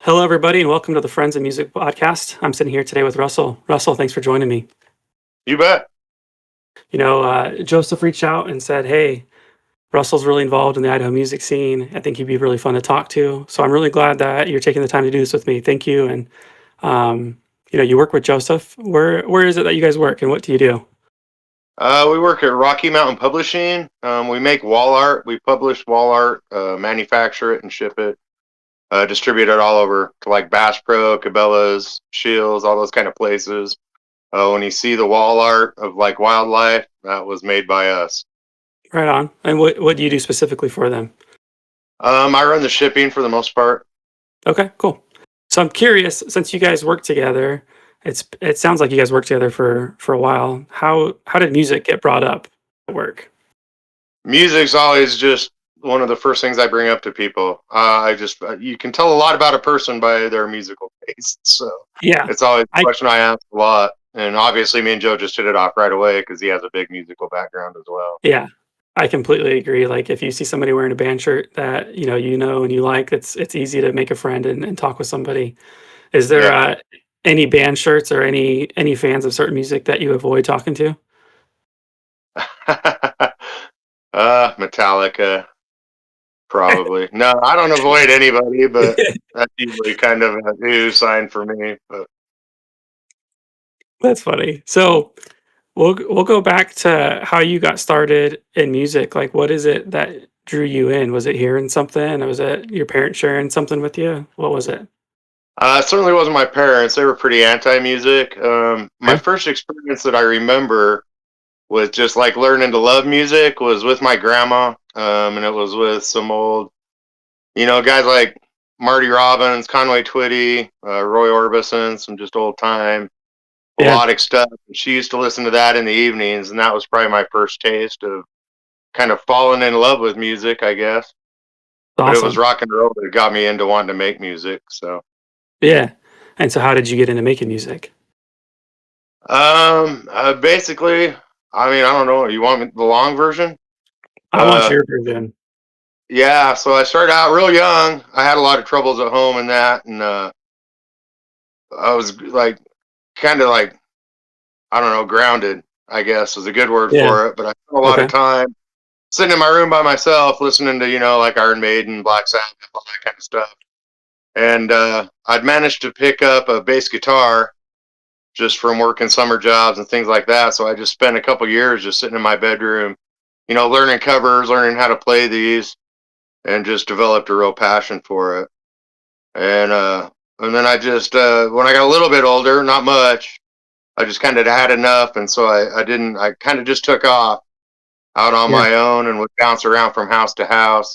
Hello, everybody, and welcome to the Friends of Music podcast. I'm sitting here today with Russell. Russell, thanks for joining me. You bet. Joseph reached out and said, "Hey, Russell's really involved in the Idaho music scene. I think he'd be really fun to talk to." So I'm really glad that you're taking the time to do this with me. Thank you. And um, you work with Joseph. Where is it that you guys work, and what do you do? We work at Rocky Mountain Publishing. We make wall art. We publish wall art, manufacture it, and ship it. Distribute it all over to like Bass Pro, Cabela's, Shields, all those kind of places. When you see the wall art of like wildlife, that was made by us. Right on. And what do you do specifically for them? I run the shipping for the most part. Okay, cool. So I'm curious, since you guys work together, it sounds like you guys worked together for a while. How did music get brought up at work? Music's always just one of the first things I bring up to people. You can tell a lot about a person by their musical taste. So Yeah, it's always a I question I ask a lot. And obviously, me and Joe just hit it off right away because he has a big musical background as well. yeah, I completely agree. Like if you see somebody wearing a band shirt that and you like, it's easy to make a friend and talk with somebody. Is there Yeah. any band shirts or any fans of certain music that you avoid talking to? Metallica, probably. No, I don't avoid anybody, but that's usually kind of a new sign for me. But That's funny. So we'll go back to how you got started in music. Like, what is it that drew you in? Was it hearing something? Or was it your parents sharing something with you? What was it? it certainly wasn't my parents. They were pretty anti-music. My Okay. first experience that I remember was just like learning to love music was with my grandma, and it was with some old, guys like Marty Robbins, Conway Twitty, Roy Orbison, some just old time Yeah, melodic stuff. And she used to listen to that in the evenings, and that was probably my first taste of kind of falling in love with music, I guess. But it was awesome. rock and roll that got me into wanting to make music. So, Yeah. And so, how did you get into making music? basically, I mean, I don't know. You want the long version? I want Uh, your version. yeah. So I started out real young. I had a lot of troubles at home and that, and I was like, kind of like, I don't know, grounded. I guess is a good word Yeah. for it. But I spent a lot of Okay. time sitting in my room by myself, listening to like Iron Maiden, Black Sabbath, all that kind of stuff. And I'd managed to pick up a bass guitar just from working summer jobs and things like that. So I just spent a couple years just sitting in my bedroom, learning covers, learning how to play these, and just developed a real passion for it. And and then I just when I got a little bit older, not much, I just kind of had enough, and so I didn't. I kind of just took off out on Yeah. my own and would bounce around from house to house,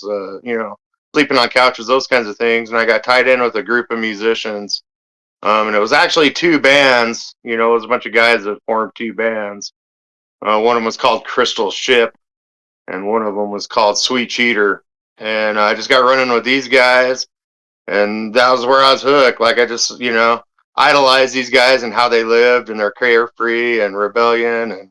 sleeping on couches, those kinds of things. And I got tied in with a group of musicians. And it was actually two bands, it was a bunch of guys that formed two bands. One of them was called Crystal Ship, and one of them was called Sweet Cheater. And I just got running with these guys, and that was where I was hooked. Like I just, idolized these guys and how they lived and their carefree and rebellion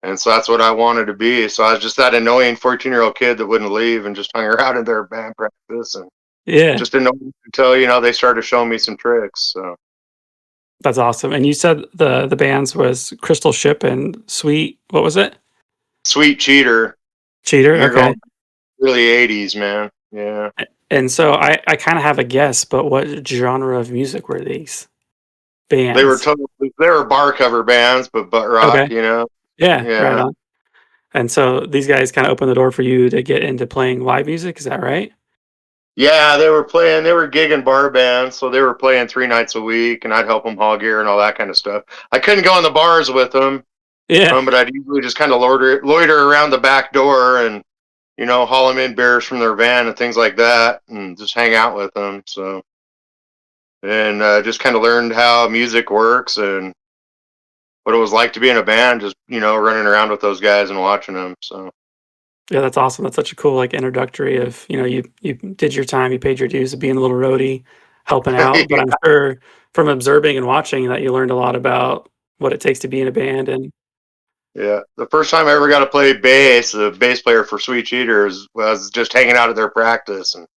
and so that's what I wanted to be. So I was just that annoying 14-year-old kid that wouldn't leave and just hung around in their band practice and Yeah. just annoying until, they started showing me some tricks. So That's awesome. And you said the bands was Crystal Ship and Sweet. What was it? Sweet Cheater, Cheater. you're Okay. going really 80s, man. Yeah. And so I kind of have a guess, but what genre of music were these They were bands? totally, they were bar cover bands, but butt rock, Okay. Yeah. Right Yeah. on. And so these guys kind of opened the door for you to get into playing live music. Is that right? Yeah, they were gigging bar bands, so they were playing 3 nights a week, and I'd help them haul gear and all that kind of stuff. I couldn't go in the bars with them, Yeah. but I'd usually just kind of loiter around the back door and, haul them in beers from their van and things like that, and just hang out with them. So, and just kind of learned how music works and what it was like to be in a band, just, running around with those guys and watching them. So, Yeah, that's awesome. That's such a cool like introductory of, you did your time, you paid your dues of being a little roadie, helping out. But I'm sure from observing and watching that you learned a lot about what it takes to be in a band and yeah. The first time I ever got to play bass, the bass player for Sweet Cheaters was just hanging out at their practice. And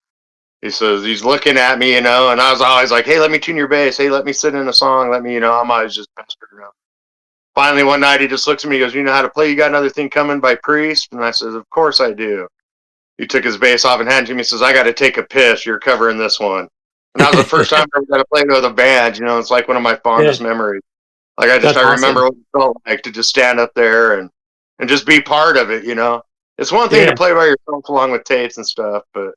He says he's looking at me, and I was always like, "Hey, let me tune your bass. Hey, let me sit in a song. Let me, I'm always just pestering around." Finally, one night he just looks at me. He goes, "You know how to play? You got another thing coming by Priest?" And I says, "Of course I do." He took his bass off and handed it to me. He says, "I got to take a piss. You're covering this one." And that was the first time I ever got to play with a band. It's like one of my Yeah, fondest memories. Like that's I remember awesome. what it felt like to just stand up there and just be part of it. It's one thing to Yeah, play by yourself along with tapes and stuff, but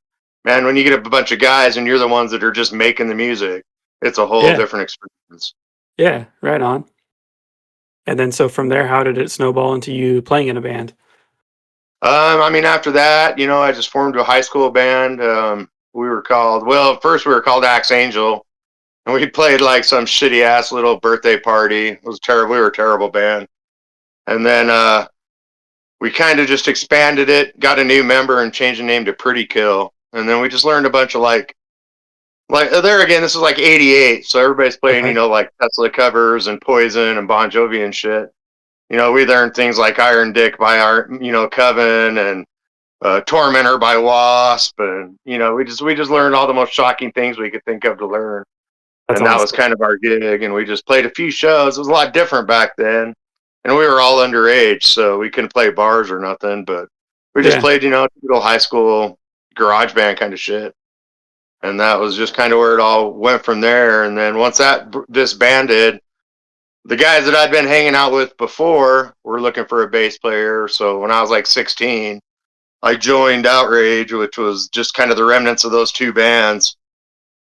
man, when you get a bunch of guys and you're the ones that are just making the music, it's a whole yeah, different experience. yeah, right on. And then so from there, how did it snowball into you playing in a band? I mean, after that, I just formed a high school band. We were called, well, first we were called Axe Angel, and we played like some shitty ass little birthday party. It was terrible. We were a terrible band. And then we kind of just expanded it, got a new member, and changed the name to Pretty Kill. And then we just learned a bunch of like there again, this is like '88, so everybody's playing, Okay, like Tesla covers and Poison and Bon Jovi and shit. We learned things like Iron Dick by our, Coven and Tormentor by Wasp, and we just learned all the most shocking things we could think of to learn, that's and that was awesome. kind of our gig. And we just played a few shows. It was a lot different back then, and we were all underage, so we couldn't play bars or nothing. But we just Yeah, played, typical high school garage band kind of shit, and that was just kind of where it all went from there. And then once that disbanded, the guys that I'd been hanging out with before were looking for a bass player. So when I was like 16, I joined Outrage, which was just kind of the remnants of those two bands,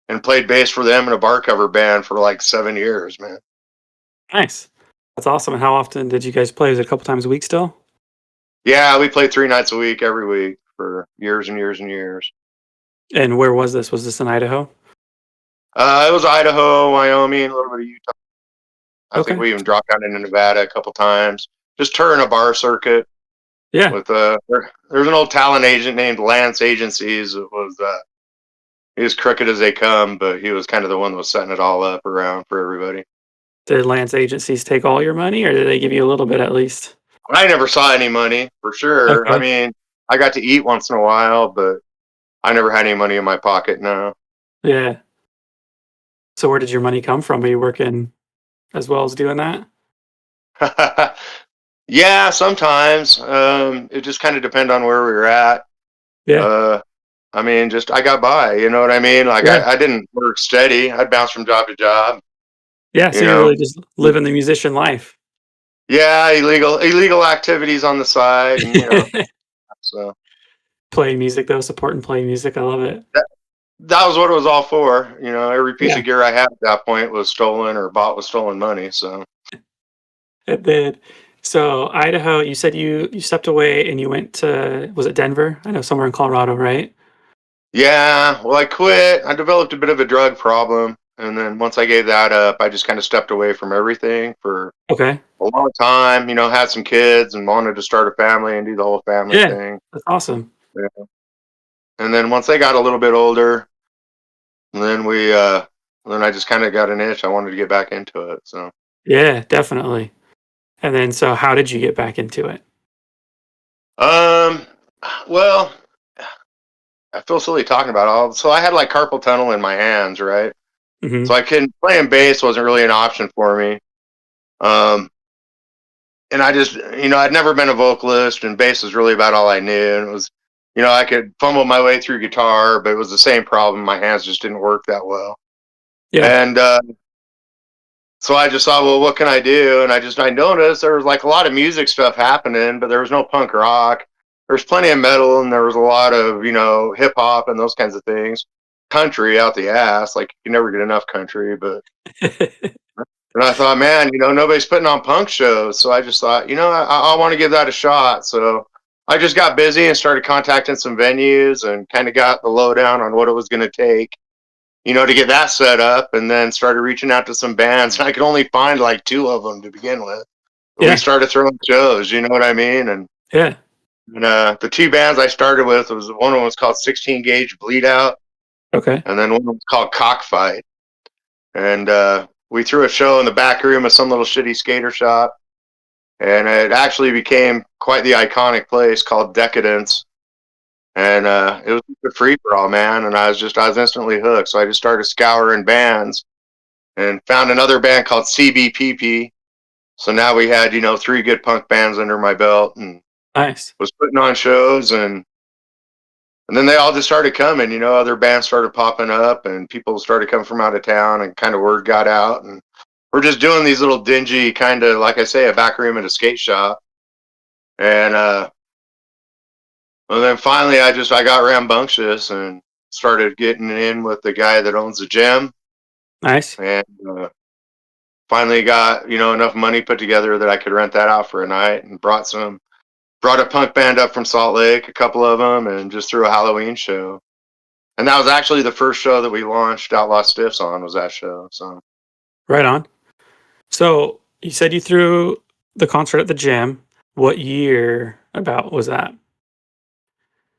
and played bass for them in a bar cover band for like 7 years, man. nice. That's awesome. And how often did you guys play? Was it a couple times a week still? Yeah, we played 3 nights a week every week for years and years and years. And where was this? Was this in Idaho? It was Idaho, Wyoming, a little bit of Utah. I think Okay. we even dropped down into Nevada a couple times. Just touring a bar circuit Yeah. with there's an old talent agent named Lance Agencies. It was he was crooked as they come, but he was kind of the one that was setting it all up around for everybody. Did Lance agencies take all your money or did they give you a little bit at least? I never saw any money for sure. I Okay. mean, I got to eat once in a while, but I never had any money in my pocket. No. Yeah. So where did your money come from? Are you working as well as doing that? Yeah, sometimes. It just kind of depend on where we were at. Yeah. Uh, I mean, just I got by. You know what I mean? Like Yeah. I didn't work steady. I'd bounce from job to job. Yeah. You So you're know. really just living the musician life. Yeah, illegal activities on the side, and so Playing music though, supporting playing music. I love it. that that was what it was all for. Every piece Yeah. of gear I had at that point was stolen or bought with stolen money. So. It did. So Idaho, you said you stepped away and you went to, was it Denver? I know somewhere in Colorado, right? Yeah, well, I quit. I developed a bit of a drug problem. And then once I gave that up, I just kind of stepped away from everything for Okay. a long time, had some kids and wanted to start a family and do the whole family Yeah. thing. That's awesome. Yeah. And then once they got a little bit older, then then I just kind of got an itch. I wanted to get back into it. So, Yeah, definitely. And then so how did you get back into it? um, well, I feel silly talking about all. So I had like carpal tunnel in my hands, right? So Mhm. I couldn't playing bass wasn't really an option for me. Um, and I just, I'd never been a vocalist, and bass was really about all I knew. And it was, I could fumble my way through guitar, but it was the same problem. My hands just didn't work that well. Yeah. And so I just thought, well, what can I do? And I noticed there was like a lot of music stuff happening, but there was no punk rock. There's plenty of metal, and there was a lot of, hip hop and those kinds of things. Country out the ass, like you can never get enough country, but and I thought, man, nobody's putting on punk shows. So I just thought, I want to give that a shot. So I just got busy and started contacting some venues and kind of got the lowdown on what it was going to take, to get that set up, and then started reaching out to some bands. And I could only find like two of them to begin with. And we Yeah. started throwing shows, you know what I mean? Yeah. And the two bands I started with was one of them was called 16 Gauge Bleed Out, Okay. and then one was called Cockfight. And we threw a show in the back room of some little shitty skater shop, and it actually became quite the iconic place called Decadence. and it was a free for all, man. And I was instantly hooked. So I just started scouring bands and found another band called CBPP. So now we had, you know, three good punk bands under my belt, and Nice. was putting on shows, and then they all just started coming. You know, other bands started popping up, and people started coming from out of town, and kind of word got out, and we're just doing these little dingy kind of, like I say, a back room at a skate shop, and well, then finally I got rambunctious and started getting in with the guy that owns the gym, Nice. and finally got, you know, enough money put together that I could rent that out for a night, and brought a punk band up from Salt Lake, a couple of them, and just threw a Halloween show. And that was actually the first show that we launched Outlaw Stiffs on, was that show. So Right on. So you said you threw the concert at the gym. What year about was that?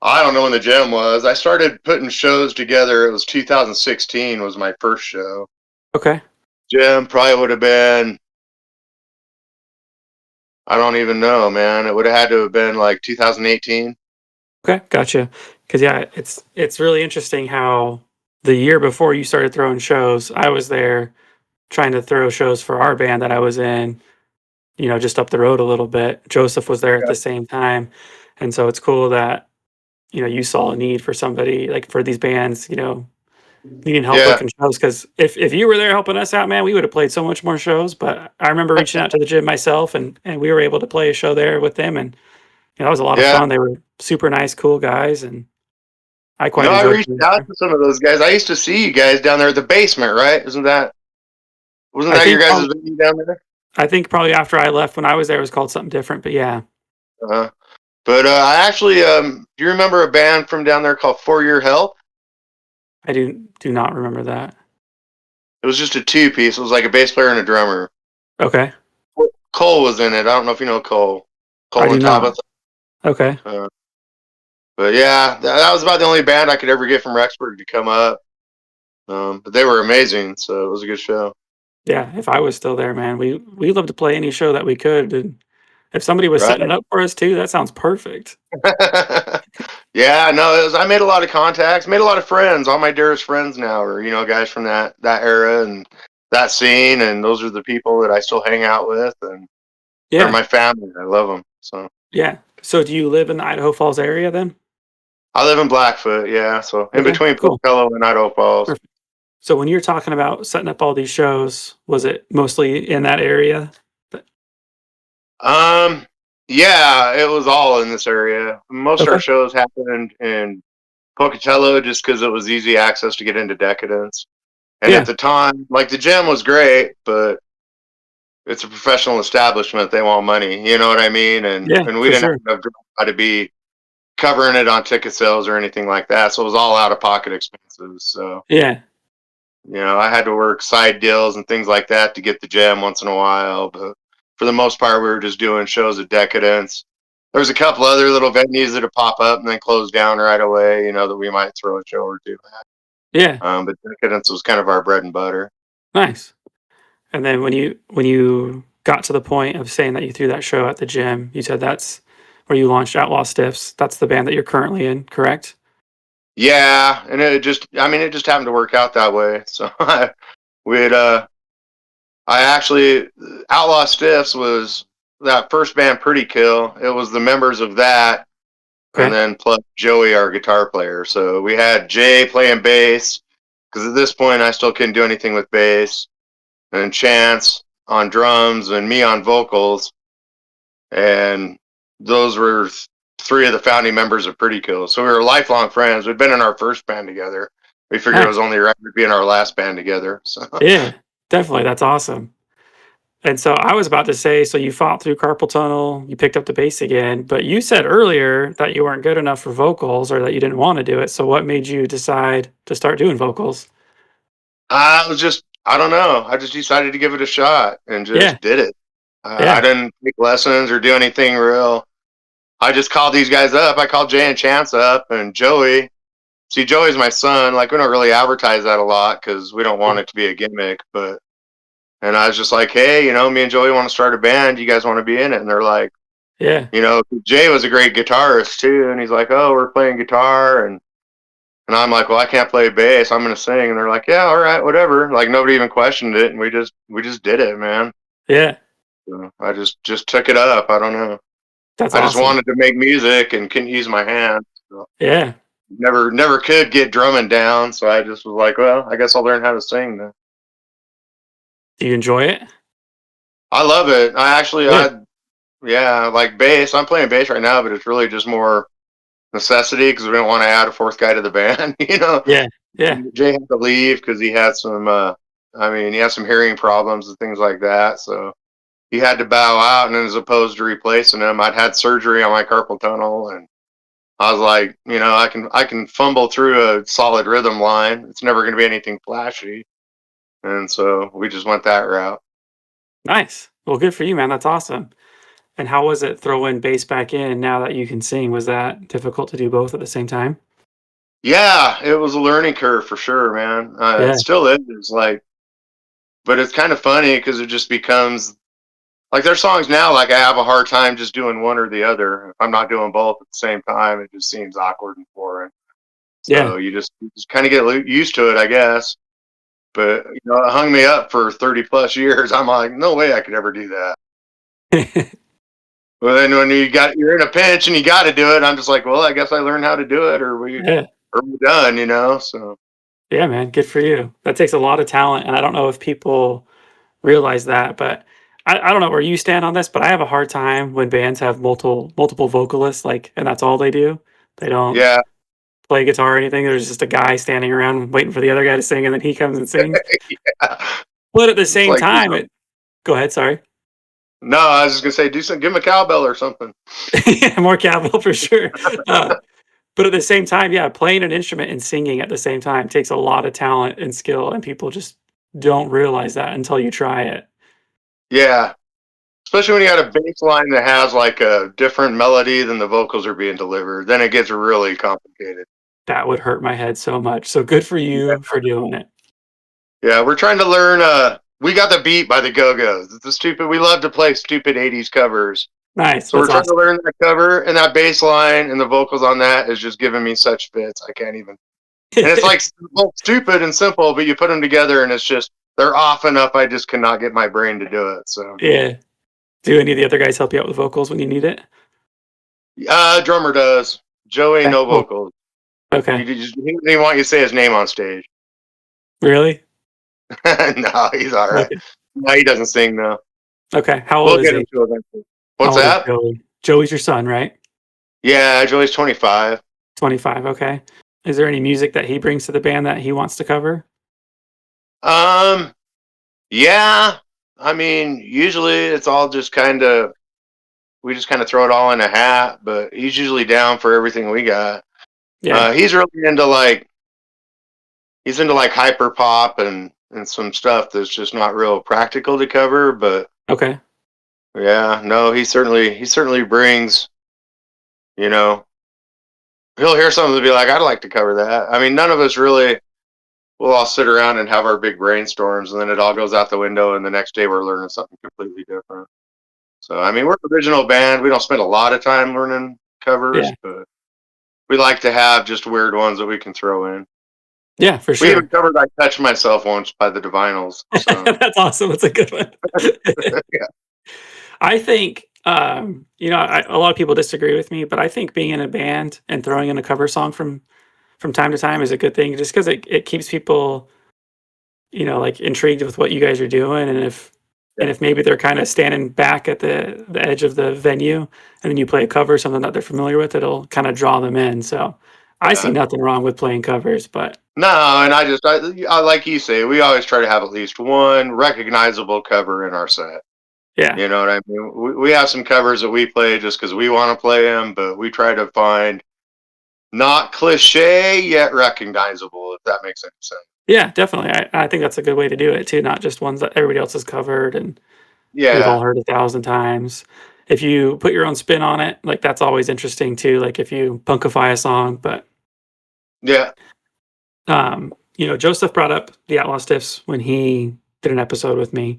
I don't know when the gym was. I started putting shows together. It was 2016 was my first show. Okay. Gym probably would have been, I don't even know, man. It would have had to have been like 2018. Okay. Gotcha. Because yeah, it's really interesting how the year before you started throwing shows, I was there trying to throw shows for our band that I was in, you know, just up the road a little bit. Joseph was there at Yeah. the same time. And so it's cool that, you know, you saw a need for somebody like for these bands, you know, needing help Yeah. booking shows. Because if you were there helping us out, man, we would have played so much more shows. But I remember reaching out to the gym myself, and we were able to play a show there with them, and you know, that was a lot of Yeah. fun. They were super nice, cool guys, and I You quite know, I enjoyed reached being out there. to some of those guys. I used to see you guys down there at the basement, right? Wasn't I that your think guys' prob- venue down there? I think probably after I left, when I was there, it was called something different. But yeah, Uh-huh. But I actually, do you remember a band from down there called For Your Help? I do not remember that. It was just a two piece. It was like a bass player and a drummer. Okay, Cole was in it. I don't know if you know Cole. I Cole do and not. Tabitha. Okay, Uh, but yeah, that was about the only band I could ever get from Rexburg to come up. But they were amazing, so it was a good show. yeah. If I was still there, man, we love to play any show that we could. And if somebody was setting Right? it up for us too, that sounds perfect. Yeah, no, I made a lot of contacts, made a lot of friends. All my dearest friends now are, you know, guys from that era and that scene, and those are the people that I still hang out with, and they're Yeah, my family. I love them. So yeah. So do you live in the Idaho Falls area then? I live in Blackfoot, yeah. So in Okay, between cool. Pocatello and Idaho Falls. Perfect. So when you're talking about setting up all these shows, was it mostly in that area? But- Um, yeah, it was all in this area. Most of our Okay. shows happened in Pocatello just because it was easy access to get into Decadence. And at Yeah. the time, like the gym was great, but it's a professional establishment. They want money. You know what I mean? Yeah, And we for didn't sure. have to be covering it on ticket sales or anything like that. So it was all out of pocket expenses. So, Yeah. you know, I had to work side deals and things like that to get the gym once in a while. But for the most part, we were just doing shows at Decadence. There's a couple other little venues that would pop up and then close down right away, you know, that we might throw a show or two at. Yeah. But Decadence was kind of our bread and butter. Nice. And then when you got to the point of saying that you threw that show at the gym, you said that's where you launched Outlaw Stiffs. That's the band that you're currently in, correct? Yeah, and it just happened to work out that way. So we'd, I actually, Outlaw Stiffs was that first band, Pretty Kill. It was the members of that, and Okay. then plus Joey, our guitar player. So we had Jay playing bass, because at this point I still couldn't do anything with bass, and Chance on drums, and me on vocals. And those were three of the founding members of Pretty Kill. So we were lifelong friends. We'd been in our first band together. We figured it was Nice. only right to be in our last band together. So Yeah. Definitely. That's awesome. And so I was about to say, so you fought through carpal tunnel, you picked up the bass again, but you said earlier that you weren't good enough for vocals or that you didn't want to do it. So what made you decide to start doing vocals? I was just, I don't know. I just decided to give it a shot and Yeah. just did it. I Yeah. didn't take lessons or do anything real. I just called these guys up. I called Jay and Chance up and Joey. See, Joey's my son. Like, we don't really advertise that a lot because we don't want Yeah. it to be a gimmick. And I was just like, hey, you know, me and Joey want to start a band. You guys want to be in it? And they're like, Yeah. You know, Jay was a great guitarist too, and he's like, "Oh, we're playing guitar," and I'm like, "Well, I can't play bass. I'm gonna sing." And they're like, "Yeah, all right, whatever." Like nobody even questioned it, and we just did it, man. Yeah. So I just took it up. I don't know. That's I just awesome. wanted to make music and couldn't use my hands. So Yeah. never could get drumming down, so I just was like, "Well, I guess I'll learn how to sing then." Do you enjoy it? I love it. Good. Yeah, like bass. I'm playing bass right now, but it's really just more necessity because we don't want to add a fourth guy to the band. You know, Yeah. Yeah. Jay had to leave because he had some. I mean, he had some hearing problems and things like that. So he had to bow out, and then as opposed to replacing him, I'd had surgery on my carpal tunnel, and I was like, I can fumble through a solid rhythm line. It's never going to be anything flashy, and so we just went that route. Nice. Well, good for you, man. That's awesome. And how was it throwing bass back in now that you can sing? Was that difficult to do both at the same time? Yeah, it was a learning curve for sure, man. It Yeah. still is. Like, but it's kind of funny because it just becomes like there's songs now. Like I have a hard time just doing one or the other. If I'm not doing both at the same time, it just seems awkward and boring. Yeah. So you just kind of get used to it, I guess. But it hung me up for 30 plus years. I'm like, no way I could ever do that. Well, then when you're in a pinch and you got to do it, I'm just like, well, I guess I learned how to do it, Yeah. or we done, you know. So Yeah, man. Good for you. That takes a lot of talent. And I don't know if people realize that, but I don't know where you stand on this, but I have a hard time when bands have multiple vocalists, like, and that's all they do. They don't yeah, play guitar or anything. There's just a guy standing around waiting for the other guy to sing, and then he comes and sings. But at the it's same like do time, something. go ahead, sorry. No, I was just gonna say do some, give him a cowbell or something. Yeah, more capital for sure. Uh, but at the same time, yeah, playing an instrument and singing at the same time takes a lot of talent and skill, and people just don't realize that until you try it. Yeah, especially when you got a bass line that has like a different melody than the vocals are being delivered, then it gets really complicated. That would hurt my head so much. So good for Yeah, you for doing it. yeah, we're trying to learn. We got the beat by the Go Go's. It's a stupid. We love to play stupid '80s covers. Nice. So we're That's trying to awesome. learn that cover, and that bass line and the vocals on that is just giving me such fits. I can't even. And it's like both stupid and simple, but you put them together, and it's just they're off enough. I just cannot get my brain to do it. So, Yeah. Do any of the other guys help you out with vocals when you need it? drummer does. Joey, Okay, no cool. vocals. Okay. He didn't even want you to say his name on stage. Really? No, he's all right. Okay. No, he doesn't sing though. Okay. How We'll old is get him he? to eventually. How What's old is that? Joey? Joey's your son, right? Yeah, Joey's 25. 25. Okay. Is there any music that he brings to the band that he wants to cover? Um, yeah. I mean, usually it's all just kind of we just kind of throw it all in a hat, but he's usually down for everything we got. Yeah. He's really into like he's into like hyper pop and some stuff that's just not real practical to cover, but Okay. yeah, no, he certainly brings, you know, he'll hear something and be like, I'd like to cover that. I mean, none of us really we'll all sit around and have our big brainstorms and then it all goes out the window and the next day we're learning something completely different. So I mean we're an original band. We don't spend a lot of time learning covers, Yeah. but we like to have just weird ones that we can throw in. Yeah, for We even sure. covered "I Touch Myself" once by the Divinals. So That's awesome. That's a good one. yeah, I think, a lot of people disagree with me, but I think being in a band and throwing in a cover song from time to time is a good thing just because it keeps people, like, intrigued with what you guys are doing, and yeah, if maybe they're kinda standing back at the edge of the venue, and then you play a cover, something that they're familiar with, it'll kinda draw them in, so I see yeah. nothing wrong with playing covers, but No, and I like you say, we always try to have at least one recognizable cover in our set. yeah. You know what I mean? We have some covers that we play just because we want to play them, but we try to find not cliche yet recognizable, if that makes any sense. Yeah, definitely, I think that's a good way to do it too, not just ones that everybody else has covered and we've all Yeah, heard 1,000 times. If you put your own spin on it, like, that's always interesting too, like, if you punkify a song, but, yeah. Joseph brought up the Outlaw Stiffs when he did an episode with me,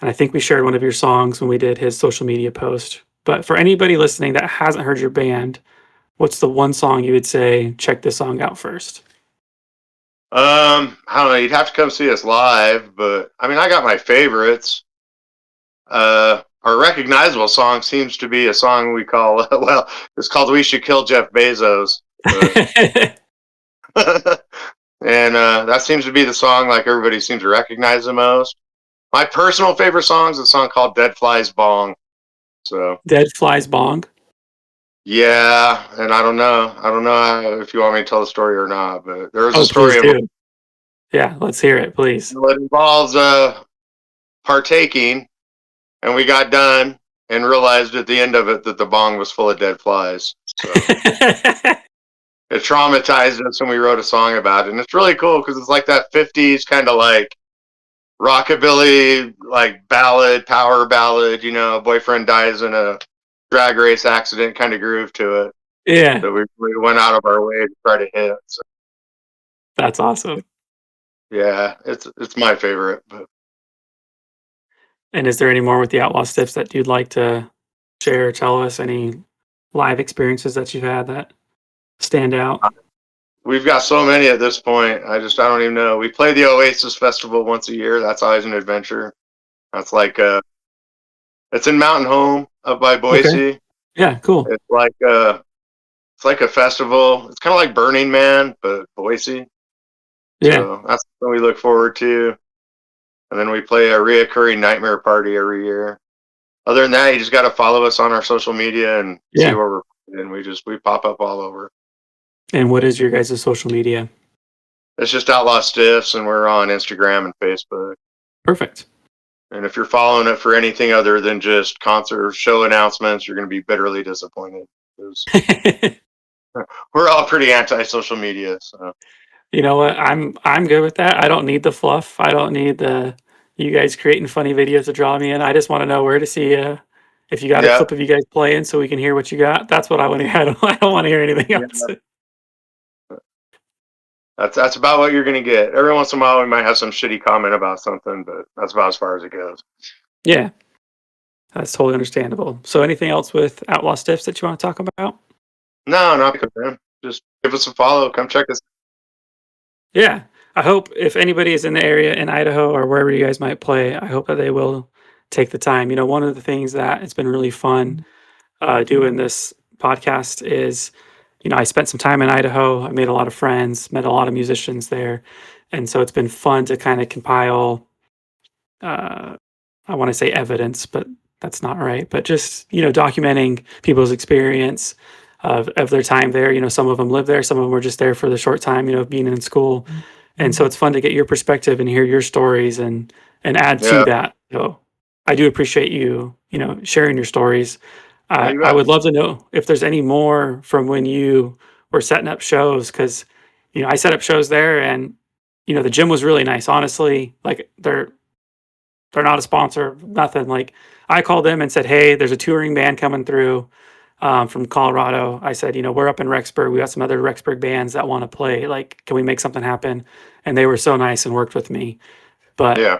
and I think we shared one of your songs when we did his social media post. But for anybody listening that hasn't heard your band, what's the one song you would say, check this song out first? I don't know. You'd have to come see us live, but I mean, I got my favorites. Our recognizable song seems to be a song we call well, it's called "We Should Kill Jeff Bezos," but and that seems to be the song like everybody seems to recognize the most. My personal favorite song is a song called "Dead Flies Bong." So Dead Flies Bong? yeah, and I don't know if you want me to tell the story or not, but there was a Oh, please story of do. Yeah, let's hear it, please. it involves partaking, and we got done and realized at the end of it that the bong was full of dead flies. So it traumatized us, and we wrote a song about it. And it's really cool because it's like that '50s kind of like rockabilly, like ballad, power ballad. You know, boyfriend dies in a drag race accident kind of groove to it Yeah, that we went out of our way to try to hit. So that's awesome. yeah, it's my favorite. But And is there any more with the Outlaw Stiffs that you'd like to share or tell us? Any live experiences that you've had that stand out? we've got so many at this point. I don't even know. We play the Oasis Festival once a year. That's always an adventure. That's like it's in Mountain Home up by Okay. Boise. Yeah, cool. It's like a festival. It's kind of like Burning Man, but Boise. Yeah, So that's what we look forward to. And then we play a reoccurring nightmare party every year. Other than that, you just got to follow us on our social media and see yeah. where we're. And we pop up all over. And what is your guys' social media? It's just Outlaw Stiffs, and we're on Instagram and Facebook. Perfect. And if you're following it for anything other than just concert or show announcements, you're going to be bitterly disappointed because we're all pretty anti-social media. So You know what? I'm good with that. I don't need the fluff. I don't need the you guys creating funny videos to draw me in. I just want to know where to see you. If you got a yeah, clip of you guys playing so we can hear what you got, that's what I want to hear. I don't want to hear anything else. yeah, that's about what you're going to get. Every once in a while, we might have some shitty comment about something, but that's about as far as it goes. Yeah, that's totally understandable. So anything else with Outlaw Stiffs that you want to talk about? No, not good, man. Just give us a follow. Come check us. Yeah. I hope if anybody is in the area in Idaho or wherever you guys might play, I hope that they will take the time. You know, one of the things that it's been really fun doing this podcast is, you know, I spent some time in Idaho. I made a lot of friends, met a lot of musicians there. And so it's been fun to kind of compile, uh, I want to say evidence, but that's not right. But just, you know, documenting people's experience of their time there. You know, some of them live there, some of them were just there for the short time, you know, being in school. And so it's fun to get your perspective and hear your stories and add to Yeah, that. So I do appreciate you, you know, sharing your stories. yeah, you I bet. would love to know if there's any more from when you were setting up shows because, you know, I set up shows there and, you know, the gym was really nice. Honestly, like they're not a sponsor, nothing. Like I called them and said, "Hey, there's a touring band coming through from Colorado." I said, "You know, we're up in Rexburg. We got some other Rexburg bands that want to play. Like, can we make something happen?" And they were so nice and worked with me. But Yeah.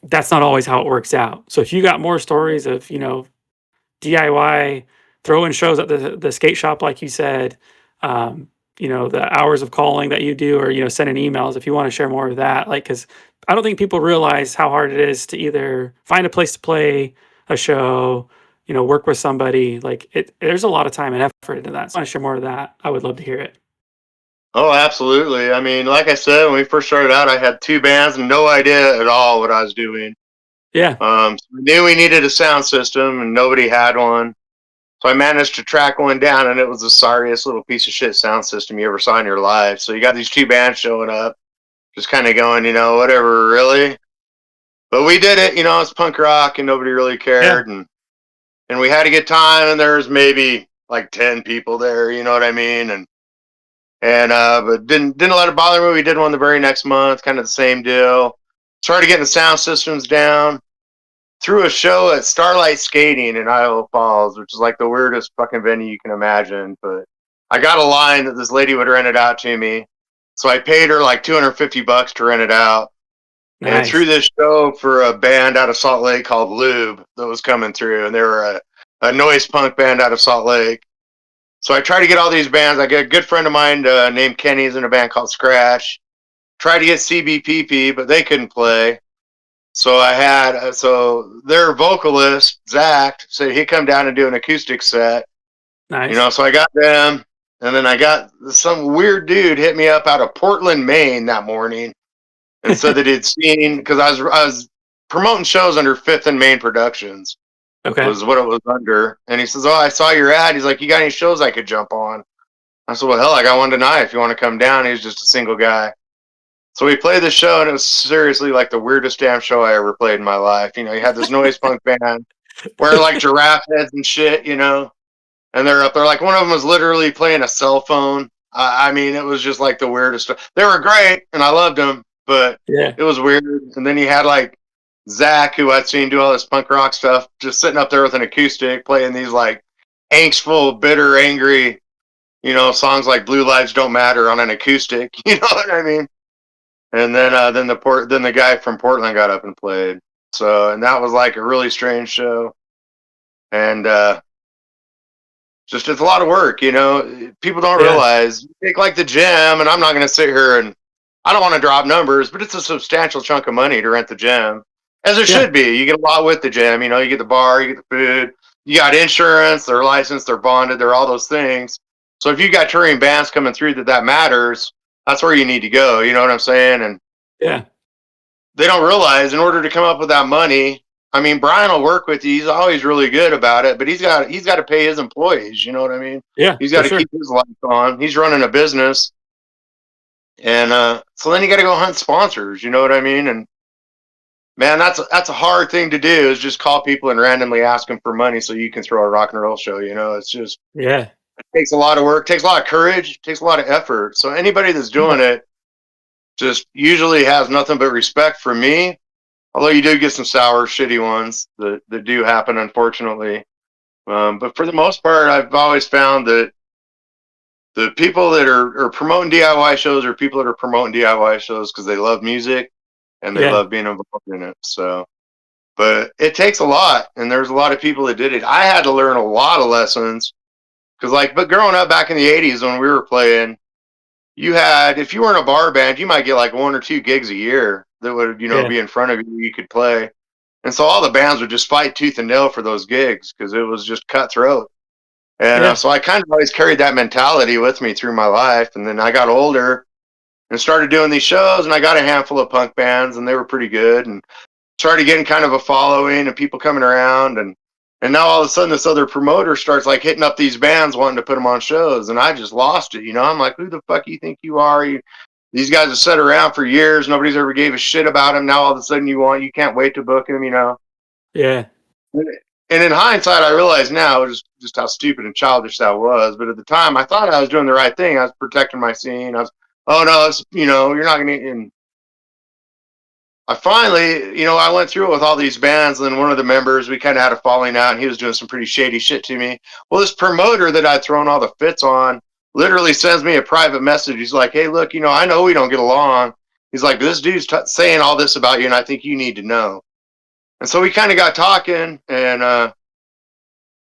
that's not always how it works out. So if you got more stories of, you know, DIY, throw in shows at the skate shop, like you said. Um, you know, the hours of calling that you do, or you know, sending emails. If you want to share more of that, like, because I don't think people realize how hard it is to either find a place to play a show, you know, work with somebody. Like, it, there's a lot of time and effort into that. So I want to share more of that. I would love to hear it. Oh, absolutely. I mean, like I said, when we first started out, I had two bands and no idea at all what I was doing. Yeah, So we knew we needed a sound system, and nobody had one. So I managed to track one down, and it was the sorriest little piece of shit sound system you ever saw in your life. So you got these two bands showing up, just kind of going, you know, whatever, really. But we did it, you know, it's punk rock, and nobody really yeah, cared, and we had a good time, and there was maybe like 10 people there, you know what I mean, and but didn't let it bother me. We did one the very next month, kind of the same deal. Started getting the sound systems down. Threw a show at Starlight Skating in Idaho Falls, which is like the weirdest fucking venue you can imagine. But I got a line that this lady would rent it out to me, so I paid her like $250 to rent it out, and threw nice. this show for a band out of Salt Lake called Lube that was coming through, and they were a noise punk band out of Salt Lake. So I try to get all these bands. I get a good friend of mine named Kenny is in a band called Scratch. Tried to get CBPP, but they couldn't play. So I had so their vocalist Zach said he'd come down and do an acoustic set. Nice. So I got them, and then I got some weird dude hit me up out of Portland, Maine that morning, and said that he'd seen because I was promoting shows under Fifth and Main Productions Okay. was what it was under, and he says, "Oh, I saw your ad." He's like, "You got any shows I could jump on?" I said, "Well, hell, I got one tonight if you want to come down." He was just a single guy. So we played the show, and it was seriously like the weirdest damn show I ever played in my life. You had this noise punk band wearing like giraffe heads and shit, and they're up there. Like one of them was literally playing a cell phone. I mean, it was just like the weirdest stuff. They were great, and I loved them, but Yeah. it was weird. And then you had like Zach, who I'd seen do all this punk rock stuff, just sitting up there with an acoustic, playing these like angstful, bitter, angry, songs like "Blue Lives Don't Matter" on an acoustic. You know what I mean? And then the guy from Portland got up and played. So and that was like a really strange show. And just it's a lot of work. People don't Yeah. realize take like the gym, and I'm not going to sit here and I don't want to drop numbers, but it's a substantial chunk of money to rent the gym, as it Yeah. should be. You get a lot with the gym. You get the bar, you get the food, you got insurance, they're licensed, they're bonded, they're all those things. So if you got touring bands coming through that matters, that's where you need to go. You know what I'm saying? And Yeah. they don't realize in order to come up with that money. I mean, Brian will work with you. He's always really good about it, but he's got to pay his employees. You know what I mean? Yeah. He's got For to sure. keep his lights on. He's running a business, and so then you got to go hunt sponsors. You know what I mean? And man, that's a hard thing to do. Is just call people and randomly ask them for money so you can throw a rock and roll show. It's just Yeah. it takes a lot of work, takes a lot of courage, takes a lot of effort. So anybody that's doing Yeah. it just usually has nothing but respect for me. Although you do get some sour, shitty ones that do happen, unfortunately. But for the most part, I've always found that the people that are promoting DIY shows are people that are promoting DIY shows because they love music and they Yeah. love being involved in it. So, but it takes a lot, and there's a lot of people that did it. I had to learn a lot of lessons because, but growing up back in the '80s when we were playing, if you were in a bar band, you might get like one or two gigs a year that would, Yeah. be in front of you. You could play. And so all the bands would just fight tooth and nail for those gigs because it was just cutthroat. And Yeah. so I kind of always carried that mentality with me through my life. And then I got older and started doing these shows, and I got a handful of punk bands, and they were pretty good. And started getting kind of a following and people coming around. And now all of a sudden, this other promoter starts like hitting up these bands wanting to put them on shows. And I just lost it. I'm like, who the fuck you think you are? These guys have sat around for years. Nobody's ever gave a shit about them. Now all of a sudden you can't wait to book them. Yeah. And in hindsight, I realize now just how stupid and childish that was. But at the time, I thought I was doing the right thing. I was protecting my scene. Oh no, you're not going to. And I finally, I went through it with all these bands. And then one of the members, we kind of had a falling out, and he was doing some pretty shady shit to me. Well, this promoter that I'd thrown all the fits on literally sends me a private message. He's like, "Hey, look, I know we don't get along." He's like, "This dude's saying all this about you, and I think you need to know." And so we kind of got talking, and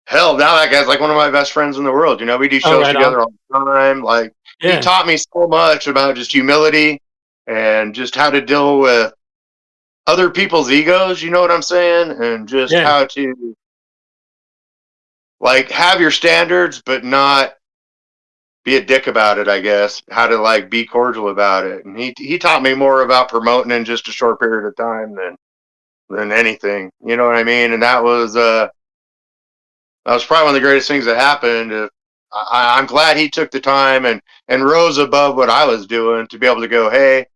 hell, now that guy's like one of my best friends in the world. We do Oh, shows right on. together all the time. Like he Yeah. taught me so much about just humility and just how to deal with other people's egos. You know what I'm saying? And just Yeah. how to like have your standards, but not be a dick about it. I guess how to like be cordial about it. And he taught me more about promoting in just a short period of time than anything. You know what I mean? And that was probably one of the greatest things that happened. I'm glad he took the time and rose above what I was doing to be able to go, hey,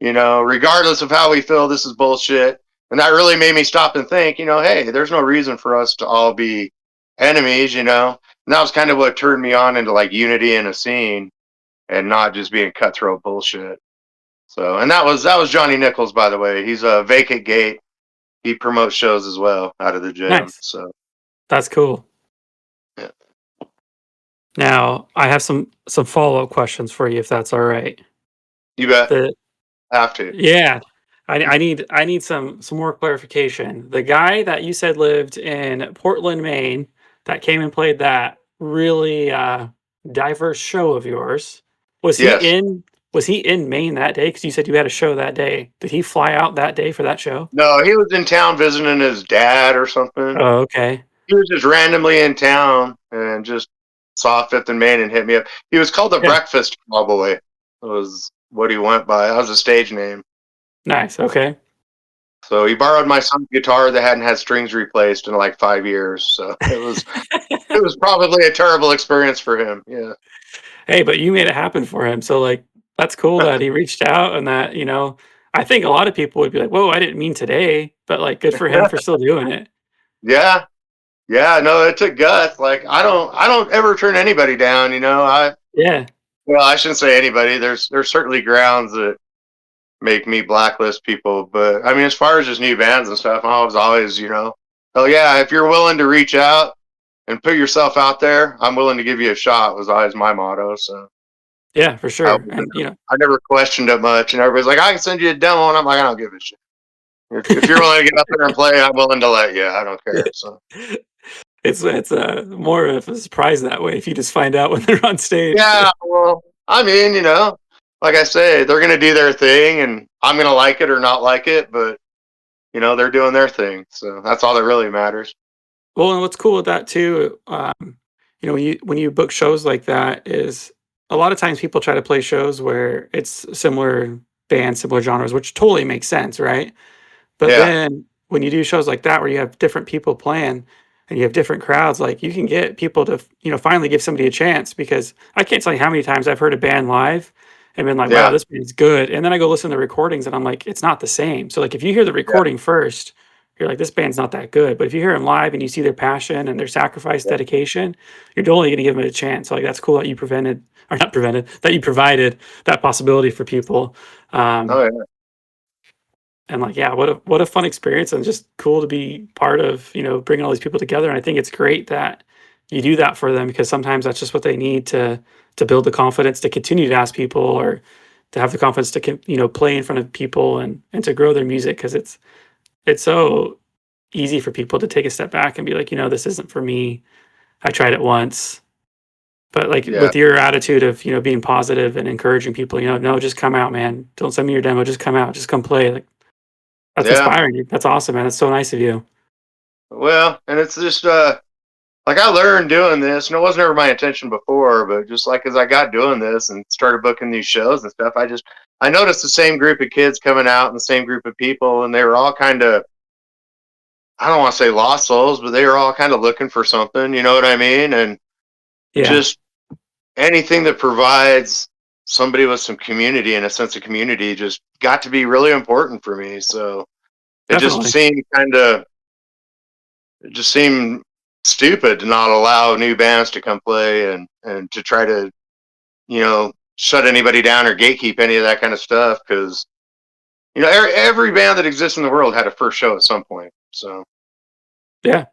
regardless of how we feel, this is bullshit. And that really made me stop and think, hey, there's no reason for us to all be enemies. And that was kind of what turned me on into like unity in a scene and not just being cutthroat bullshit. So, and that was Johnny Nichols, by the way. He's a Vacant Gate. He promotes shows as well out of the gym. Nice. So, That's cool. yeah, Now, I have some follow-up questions for you if that's all right. you bet. The Have to. Yeah. I need some more clarification. The guy that you said lived in Portland, Maine that came and played that really, diverse show of yours. Was he Yes. in was he in Maine that day? Because you said you had a show that day. Did he fly out that day for that show? No, he was in town visiting his dad or something. Oh, okay. He was just randomly in town and just saw Fifth and Main and hit me up. He was called the Yeah. Breakfast Cowboy. Was what he went by. That was a stage name. Nice, okay. So he borrowed my son's guitar that hadn't had strings replaced in like 5 years. So it was probably a terrible experience for him. Yeah. Hey, but you made it happen for him, so, like, that's cool that he reached out and that, I think a lot of people would be like, "Whoa, I didn't mean today," but, like, good for him for still doing it. Yeah. Yeah. No, it took guts. Like I don't ever turn anybody down, you know. Yeah, Well, I shouldn't say anybody. There's certainly grounds that make me blacklist people. But I mean, as far as just new bands and stuff, I was always, oh yeah, if you're willing to reach out and put yourself out there, I'm willing to give you a shot. Was always my motto. So yeah, for I, sure, and, I never questioned it much. And everybody's like, I can send you a demo, and I'm like, I don't give a shit. If you're willing to get up there and play, I'm willing to let you. I don't care. So it's more of a surprise that way if you just find out when they're on stage. yeah, well, I mean, like I say, they're gonna do their thing, and I'm gonna like it or not like it, but they're doing their thing, so that's all that really matters. Well, and what's cool with that too, when you book shows like that is a lot of times people try to play shows where it's similar bands, similar genres, which totally makes sense, right? But Yeah, then when you do shows like that where you have different people playing and you have different crowds, like you can get people to, finally give somebody a chance because I can't tell you how many times I've heard a band live and been like, wow, yeah, this band's good. And then I go listen to the recordings and I'm like, it's not the same. So like if you hear the yeah, recording first, you're like, this band's not that good. But if you hear them live and you see their passion and their sacrifice, yeah. dedication, you're totally going to give them a chance. So like that's cool that you prevented or not prevented that you provided that possibility for people. Oh Um, yeah, and like, yeah, what a fun experience and just cool to be part of, bringing all these people together. And I think it's great that you do that for them because sometimes that's just what they need to build the confidence to continue to ask people or to have the confidence to play in front of people and to grow their music because it's so easy for people to take a step back and be like, this isn't for me. I tried it once. But like yeah, with your attitude of, being positive and encouraging people, no, just come out, man. Don't send me your demo, just come out, just come play. Like that's yeah. inspiring. That's awesome, man. That's so nice of you. Well, and it's just like I learned doing this, and it wasn't ever my intention before, but just like as I got doing this and started booking these shows and stuff, I noticed the same group of kids coming out and the same group of people, and they were all kind of, I don't want to say lost souls, but they were all kind of looking for something, you know what I mean? And Yeah, just anything that provides somebody with some community and a sense of community just got to be really important for me. So it just definitely. seemed it just seemed stupid to not allow new bands to come play and to try to, shut anybody down or gatekeep any of that kind of stuff. Cause every band that exists in the world had a first show at some point. So Yeah,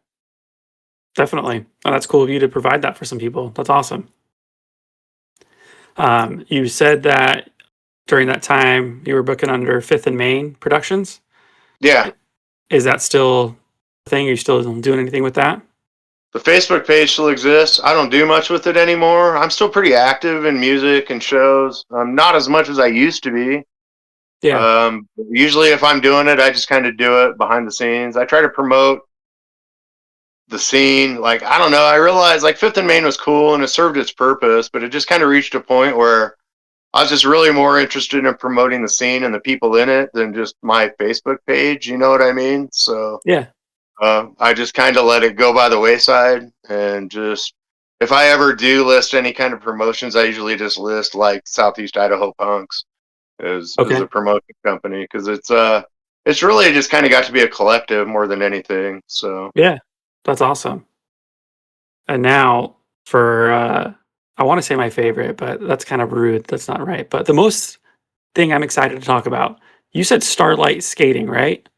definitely. Oh, that's cool of you to provide that for some people. That's awesome. You said that during that time you were booking under Fifth and Main Productions. yeah, Is that still a thing? Are you still doing anything with that? the Facebook page still exists. I don't do much with it anymore. I'm still pretty active in music and shows. Not as much as I used to be. Yeah, Usually, if I'm doing it, I just kind of do it behind the scenes. I try to promote the scene. Like, I don't know. I realized like Fifth and Main was cool and it served its purpose, but it just kind of reached a point where I was just really more interested in promoting the scene and the people in it than just my Facebook page. You know what I mean? So yeah, I just kind of let it go by the wayside and just if I ever do list any kind of promotions, I usually just list like Southeast Idaho Punks as okay, a promotion company because it's really just kind of got to be a collective more than anything. So yeah. That's awesome. And now for I want to say my favorite, but that's kind of rude. That's not right. But the most thing I'm excited to talk about. You said Starlight Skating, right?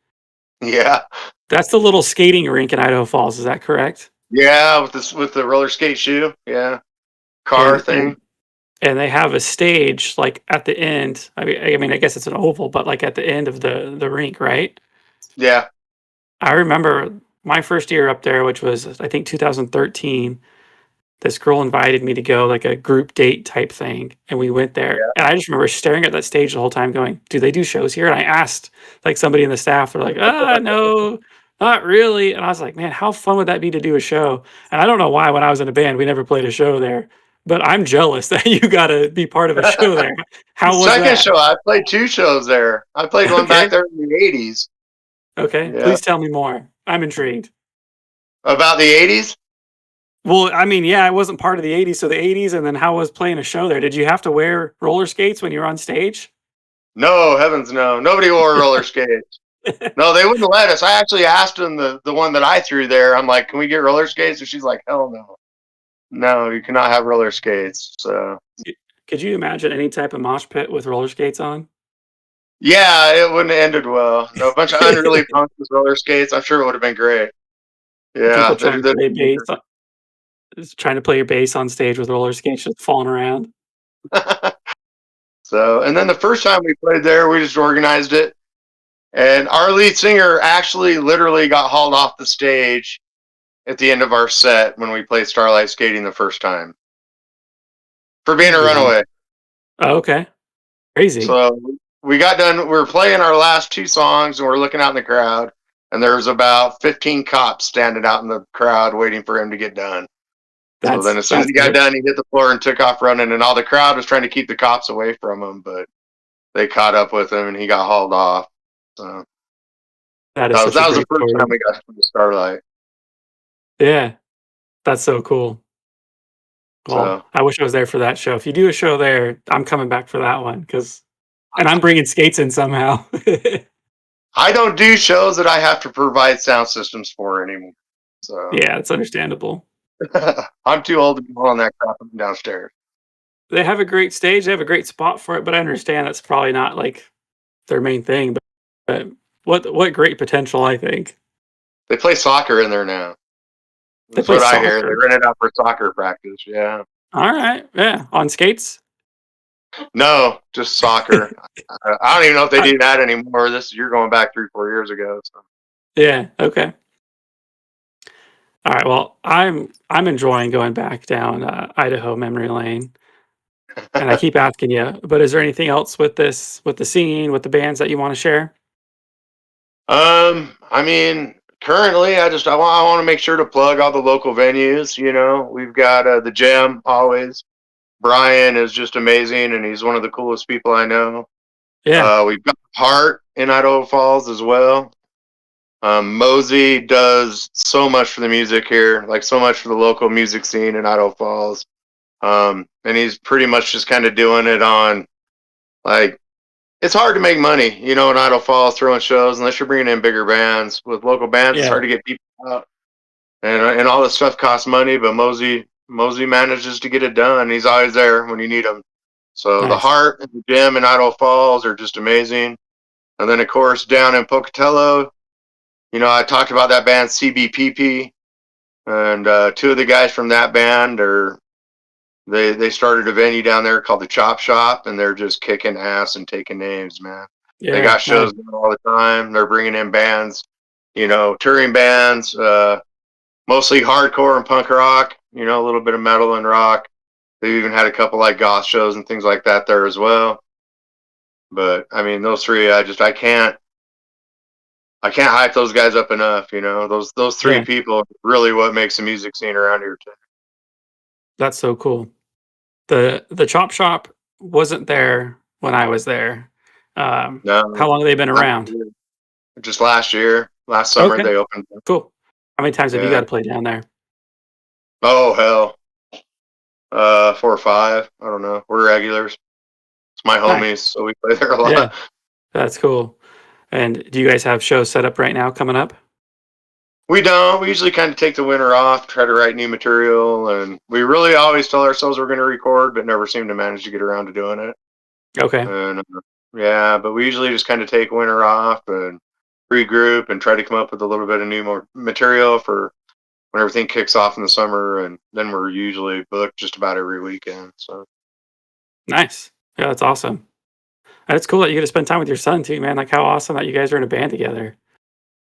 yeah, That's the little skating rink in Idaho Falls. Is that correct? yeah, with this with the roller skate shoe, yeah, car And thing, they have a stage like at the end. I mean, I guess it's an oval, but like at the end of the rink, right? yeah, I remember my first year up there, which was I think 2013, this girl invited me to go, like a group date type thing, and we went there, Yeah. and I just remember staring at that stage the whole time going, "Do they do shows here?" And I asked, like, somebody in the staff, they're like, "Ah, no, not really," and I was like, "Man, how fun would that be to do a show?" And I don't know why when I was in a band, we never played a show there, but I'm jealous that you gotta be part of a show there. The How was second that? show, I played two shows there. I played one back Okay, there in the '80s. okay, Yeah, please tell me more. I'm intrigued. about the '80s. Well, I mean, yeah, I wasn't part of the '80s, so the '80s, and then how was playing a show there? Did you have to wear roller skates when you were on stage? No, heavens no. Nobody wore roller skates. No, they wouldn't let us. I actually asked them the one that I threw there. I'm like, can we get roller skates? And she's like, hell no. No, you cannot have roller skates. So Y Could you imagine any type of mosh pit with roller skates on? yeah, it wouldn't have ended well. No, a bunch of unruly punks with roller skates. I'm sure it would have been great. People Yeah, trying to play bass on just trying to play your bass on stage with roller skates just falling around. so, and then the first time we played there, we just organized it. And our lead singer actually literally got hauled off the stage at the end of our set when we played Starlight Skating the first time for being a Wow. runaway. Oh, okay. Crazy. So we got done. We were playing our last two songs, and we're looking out in the crowd, and there was about 15 cops standing out in the crowd waiting for him to get done. So then, as soon as That's he got great. done, he hit the floor and took off running, and all the crowd was trying to keep the cops away from him, but they caught up with him, and he got hauled off. So That is such a that was the great first time story. we got to the Starlight. Yeah, that's so cool. Well, So I wish I was there for that show. If you do a show there, I'm coming back for that one because, and I'm bringing skates in somehow. I don't do shows that I have to provide sound systems for anymore. So Yeah, it's understandable. I'm too old to be hauling that crap up and downstairs. They have a great stage, they have a great spot for it, but I understand that's probably not, like, their main thing, but what great potential, I think. They play soccer in there now. They That's play what I hear. They soccer. rent it out for soccer practice. Yeah. Alright, yeah, on skates? No, just soccer. I don't even know if they I do that anymore. This you're going back 3 4 years ago. So. Yeah, okay. Alright, well, I'm enjoying going back down, Idaho memory lane, and I keep asking you, but is there anything else with the scene, with the bands that you wanna share? I mean, currently, I want to make sure to plug all the local venues. You know, we've got the gym always. Brian is just amazing, and he's one of the coolest people I know. Yeah, We've got Hart in Idaho Falls as well. Mosey does so much for the music here, like so much for the local music scene in Idaho Falls. And he's pretty much just kind of doing it on like it's hard to make money, you know, in Idaho Falls throwing shows unless you're bringing in bigger bands. With local bands, it's yeah, hard to get people out, and all this stuff costs money. But Mosey manages to get it done. He's always there when you need him. So the nice. Heart and the Gym in Idaho Falls are just amazing. And then of course down in Pocatello, you know, I talked about that band CBPP, and two of the guys from that band are they started a venue down there called the Chop Shop, and they're just kicking ass and taking names, man. They Yeah, got nice, shows going all the time. They're bringing in bands, you know, touring bands, mostly hardcore and punk rock. You know, a little bit of metal and rock. They even had a couple like goth shows and things like that there as well. But I mean, those three, I can't hype those guys up enough. You know, those three yeah, people are really what makes the music scene around here. that's so cool. The chop shop wasn't there when I was there. No, How long have they been last around? year, just last summer Okay, they opened. cool. How many times have you Yeah. gotta play down there? Oh hell, 4 or 5. I don't know. We're regulars. It's my Nice. homies, so we play there a Yeah, lot. that's cool. And do you guys have shows set up right now coming up? We don't. We usually kind of take the winter off, try to write new material, and we really always tell ourselves we're going to record, but never seem to manage to get around to doing it. Okay, And yeah, but we usually just kind of take winter off and regroup and try to come up with a little bit of new more material for when everything kicks off in the summer, and then we're usually booked just about every weekend. So nice. Yeah, that's awesome. And it's cool that you get to spend time with your son too, man. Like, how awesome that you guys are in a band together.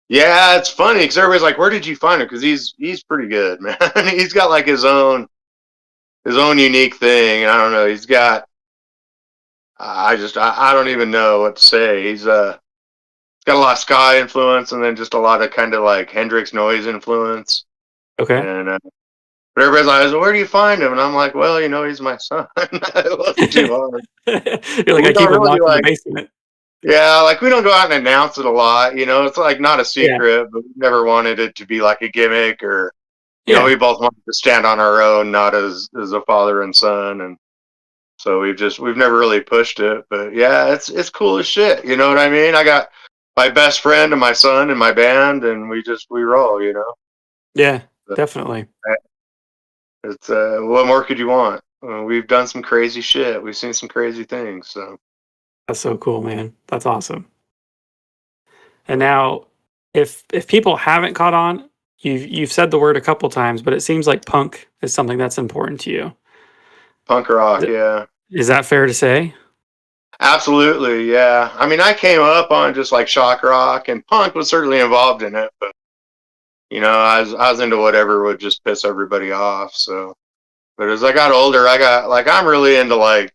Yeah, it's funny because everybody's like, "Where did you find him?" Because he's pretty good, man. He's got like his own unique thing. And I don't know. He's got. I don't even know what to say. He's got a lot of ska influence, and then just a lot of kind of like Hendrix noise influence. Okay. And but everybody's like, "So where do you find him?" And I'm like, "Well, he's my son. It wasn't too hard. You're like, We I keep don't him really locked in the like." basement. Yeah, like we don't go out and announce it a lot. It's like not a Yeah. secret, but we never wanted it to be like a gimmick or, Yeah. we both wanted to stand on our own, not as a father and son. And so we've never really pushed it. But yeah, it's cool as shit. You know what I mean? I got my best friend and my son in my band, and we roll. Yeah. So, Definitely. it's what more could you want? We've done some crazy shit. We've seen some crazy things. So That's so cool, man. That's awesome. And now, if people haven't caught on, you've said the word a couple times, but it seems like punk is something that's important to you. punk rock, yeah. Is that fair to say? Absolutely, yeah. I mean, I came up on just like shock rock, and punk was certainly involved in it, but I was into whatever would just piss everybody off. So, but as I got older, I got like I'm really into like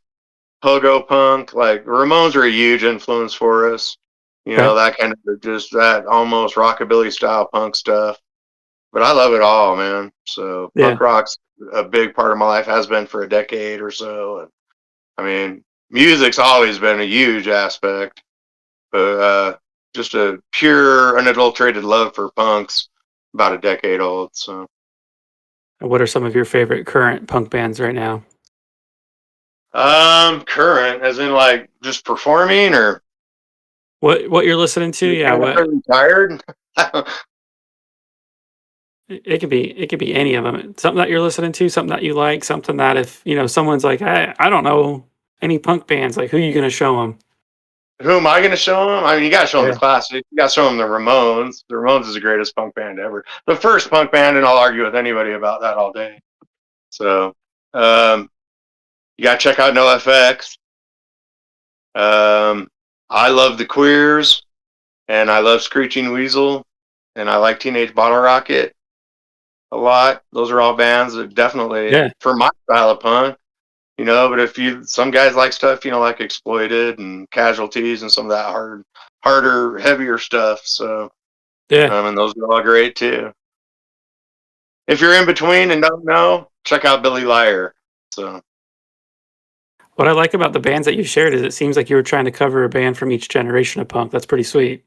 pogo punk. Like Ramones are a huge influence for us. Okay. That kind of just that almost rockabilly style punk stuff. But I love it all, man. So Yeah. punk rock's a big part of my life, has been for a decade or so. And I mean, music's always been a huge aspect, but just a pure, unadulterated love for punk's about a decade old. So, And what are some of your favorite current punk bands right now? current, as in like just performing, or What you're listening to? Yeah. they're What retired. it could be any of them. Something that you're listening to, something that you like, something that if someone's like, I don't know any punk bands, like who you gonna show them? Who am I going to show them? I mean, you got to show them the Yeah. classics. You got to show them the Ramones. The Ramones is the greatest punk band ever. The first punk band, and I'll argue with anybody about that all day. So, um, you got to check out NoFX. Um, I love the Queers, and I love Screeching Weasel, and I like Teenage Bottle Rocket a lot. Those are all bands that definitely Yeah. for my style of punk. But if some guys like stuff, like Exploited and Casualties and some of that harder, heavier stuff. So, Yeah. and those are all great too. If you're in between and don't know, check out Billy Liar. So, What I like about the bands that you shared is it seems like you were trying to cover a band from each generation of punk. That's pretty sweet.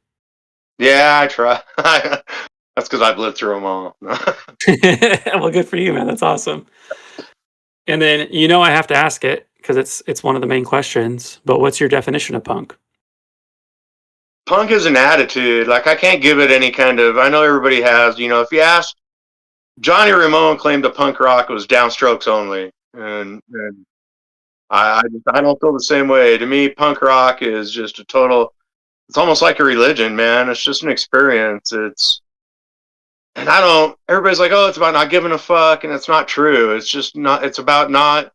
yeah, I try. That's because I've lived through them all. Well, good for you, man. That's awesome. And then I have to ask it because it's one of the main questions. But what's your definition of punk? Punk is an attitude. Like I can't give it any kind of. I know everybody has. If you ask Johnny Ramone, claimed that punk rock was downstrokes only, and I don't feel the same way. To me, punk rock is just a total. It's almost like a religion, man. It's just an experience. And I don't. Everybody's like, oh, it's about not giving a fuck, and it's not true. It's just not. It's about not.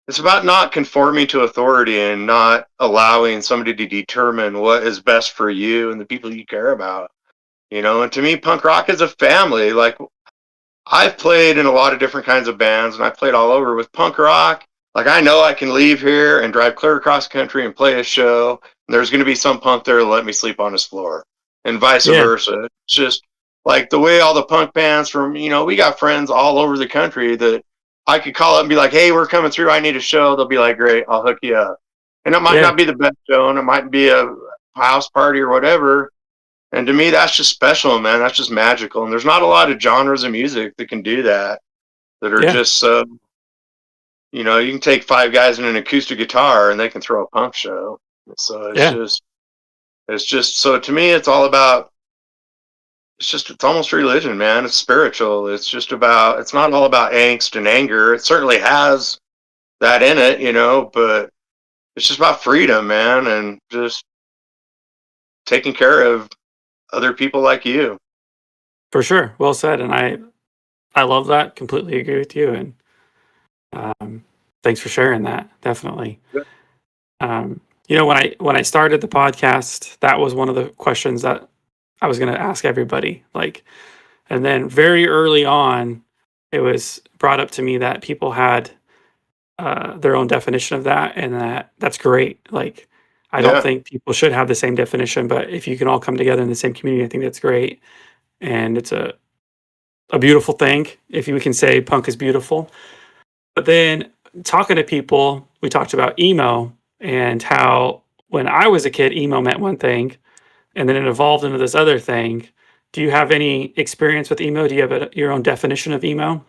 It's about not conforming to authority and not allowing somebody to determine what is best for you and the people you care about. And to me, punk rock is a family. Like I've played in a lot of different kinds of bands, and I've played all over with punk rock. Like I know I can leave here and drive clear across the country and play a show. And there's going to be some punk there to let me sleep on his floor, and vice Yeah. versa. It's just like the way all the punk bands from we got friends all over the country that I could call up and be like, "Hey, we're coming through. I need a show." They'll be like, "Great, I'll hook you up." And it might Yeah. not be the best show, and it might be a house party or whatever, and to me, that's just special, man. That's just magical. And there's not a lot of genres of music that can do that, that are Yeah. just so, you can take five guys and an acoustic guitar and they can throw a punk show. So Yeah. it's just, so to me, it's all about, it's almost religion, man. It's spiritual. It's not all about angst and anger. It certainly has that in it, but it's just about freedom, man. And just taking care of other people like you. For sure. Well said. And I love that. Completely agree with you. And um, thanks for sharing that. Definitely. When I started the podcast, that was one of the questions that I was gonna ask everybody, like, and then very early on, it was brought up to me that people had their own definition of that, and that's great. Like, I don't Yeah, think people should have the same definition, but if you can all come together in the same community, I think that's great, and it's a beautiful thing. If we can say punk is beautiful, but then talking to people, we talked about emo and how when I was a kid, emo meant one thing, and then it evolved into this other thing. Do you have any experience with emo? Do you have your own definition of emo?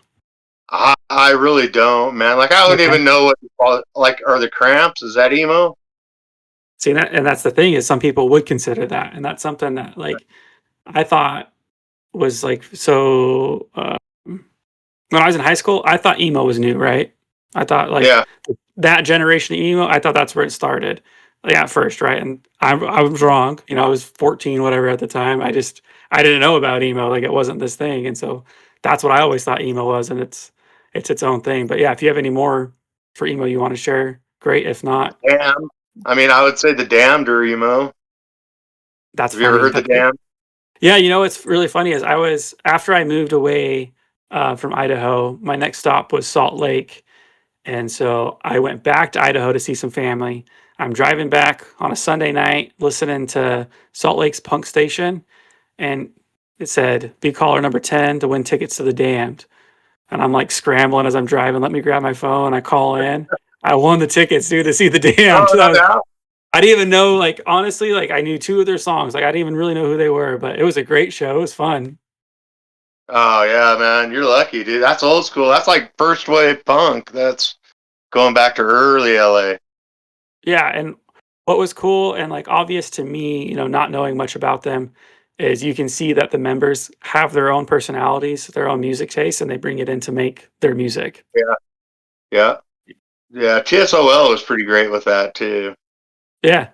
I really don't, man. Like I wouldn't Okay. even know what to call it. Like, are the Cramps? Is that emo? See that, and that's the thing is some people would consider that, and that's something that like I thought was like so. When I was in high school, I thought emo was new, right? I thought like Yeah. that generation of emo. I thought that's where it started, like at first, right? And I was wrong. You know, I was 14, whatever at the time. I didn't know about emo. Like it wasn't this thing, and so that's what I always thought emo was, and it's its own thing. But yeah, if you have any more for emo you want to share, great. If not, Damn. I mean, I would say the Damned are emo. that's Have you ever funny. heard the That's it. Damned? Yeah, you know what's really funny is I was after I moved away from Idaho, my next stop was Salt Lake, and so I went back to Idaho to see some family. I'm driving back on a Sunday night, listening to Salt Lake's punk station, and it said, "Be caller number 10 to win tickets to the Damned." And I'm like scrambling as I'm driving. Let me grab my phone. I call in. I won the tickets, dude, to see the Damned. Oh, no doubt. I didn't even know, like, honestly, like, I knew 2 of their songs. Like, I didn't even really know who they were, but it was a great show. It was fun. Oh yeah, man. You're lucky, dude. That's old school. That's like first wave punk. That's going back to early LA. Yeah, and what was cool and, like, obvious to me, you know, not knowing much about them, is you can see that the members have their own personalities, their own music taste, and they bring it in to make their music. Yeah. Yeah. Yeah. TSOL was pretty great with that too. Yeah.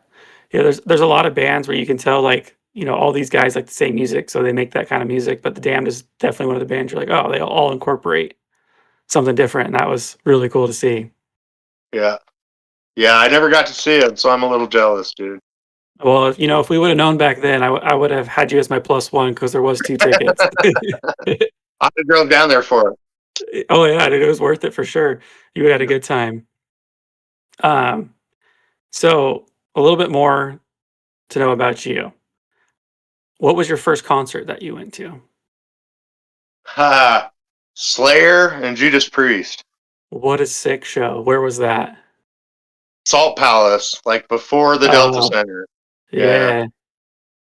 Yeah, there's a lot of bands where you can tell, like, you know, all these guys like the same music, so they make that kind of music, but The Damned is definitely one of the bands you're like, "Oh, they all incorporate something different," and that was really cool to see. Yeah. Yeah. I never got to see it, so I'm a little jealous, dude. Well, if you know, if we would've known back then, I would have had you as my plus one because there was 2 tickets. I drove down there for it. Oh, yeah, dude, it was worth it for sure. You had a good time. Um, so a little bit more to know about you. What was your first concert that you went to? Ha. Slayer and Judas Priest. What a sick show. Where was that? Salt Palace, like before the Delta Oh, Center. Yeah. yeah,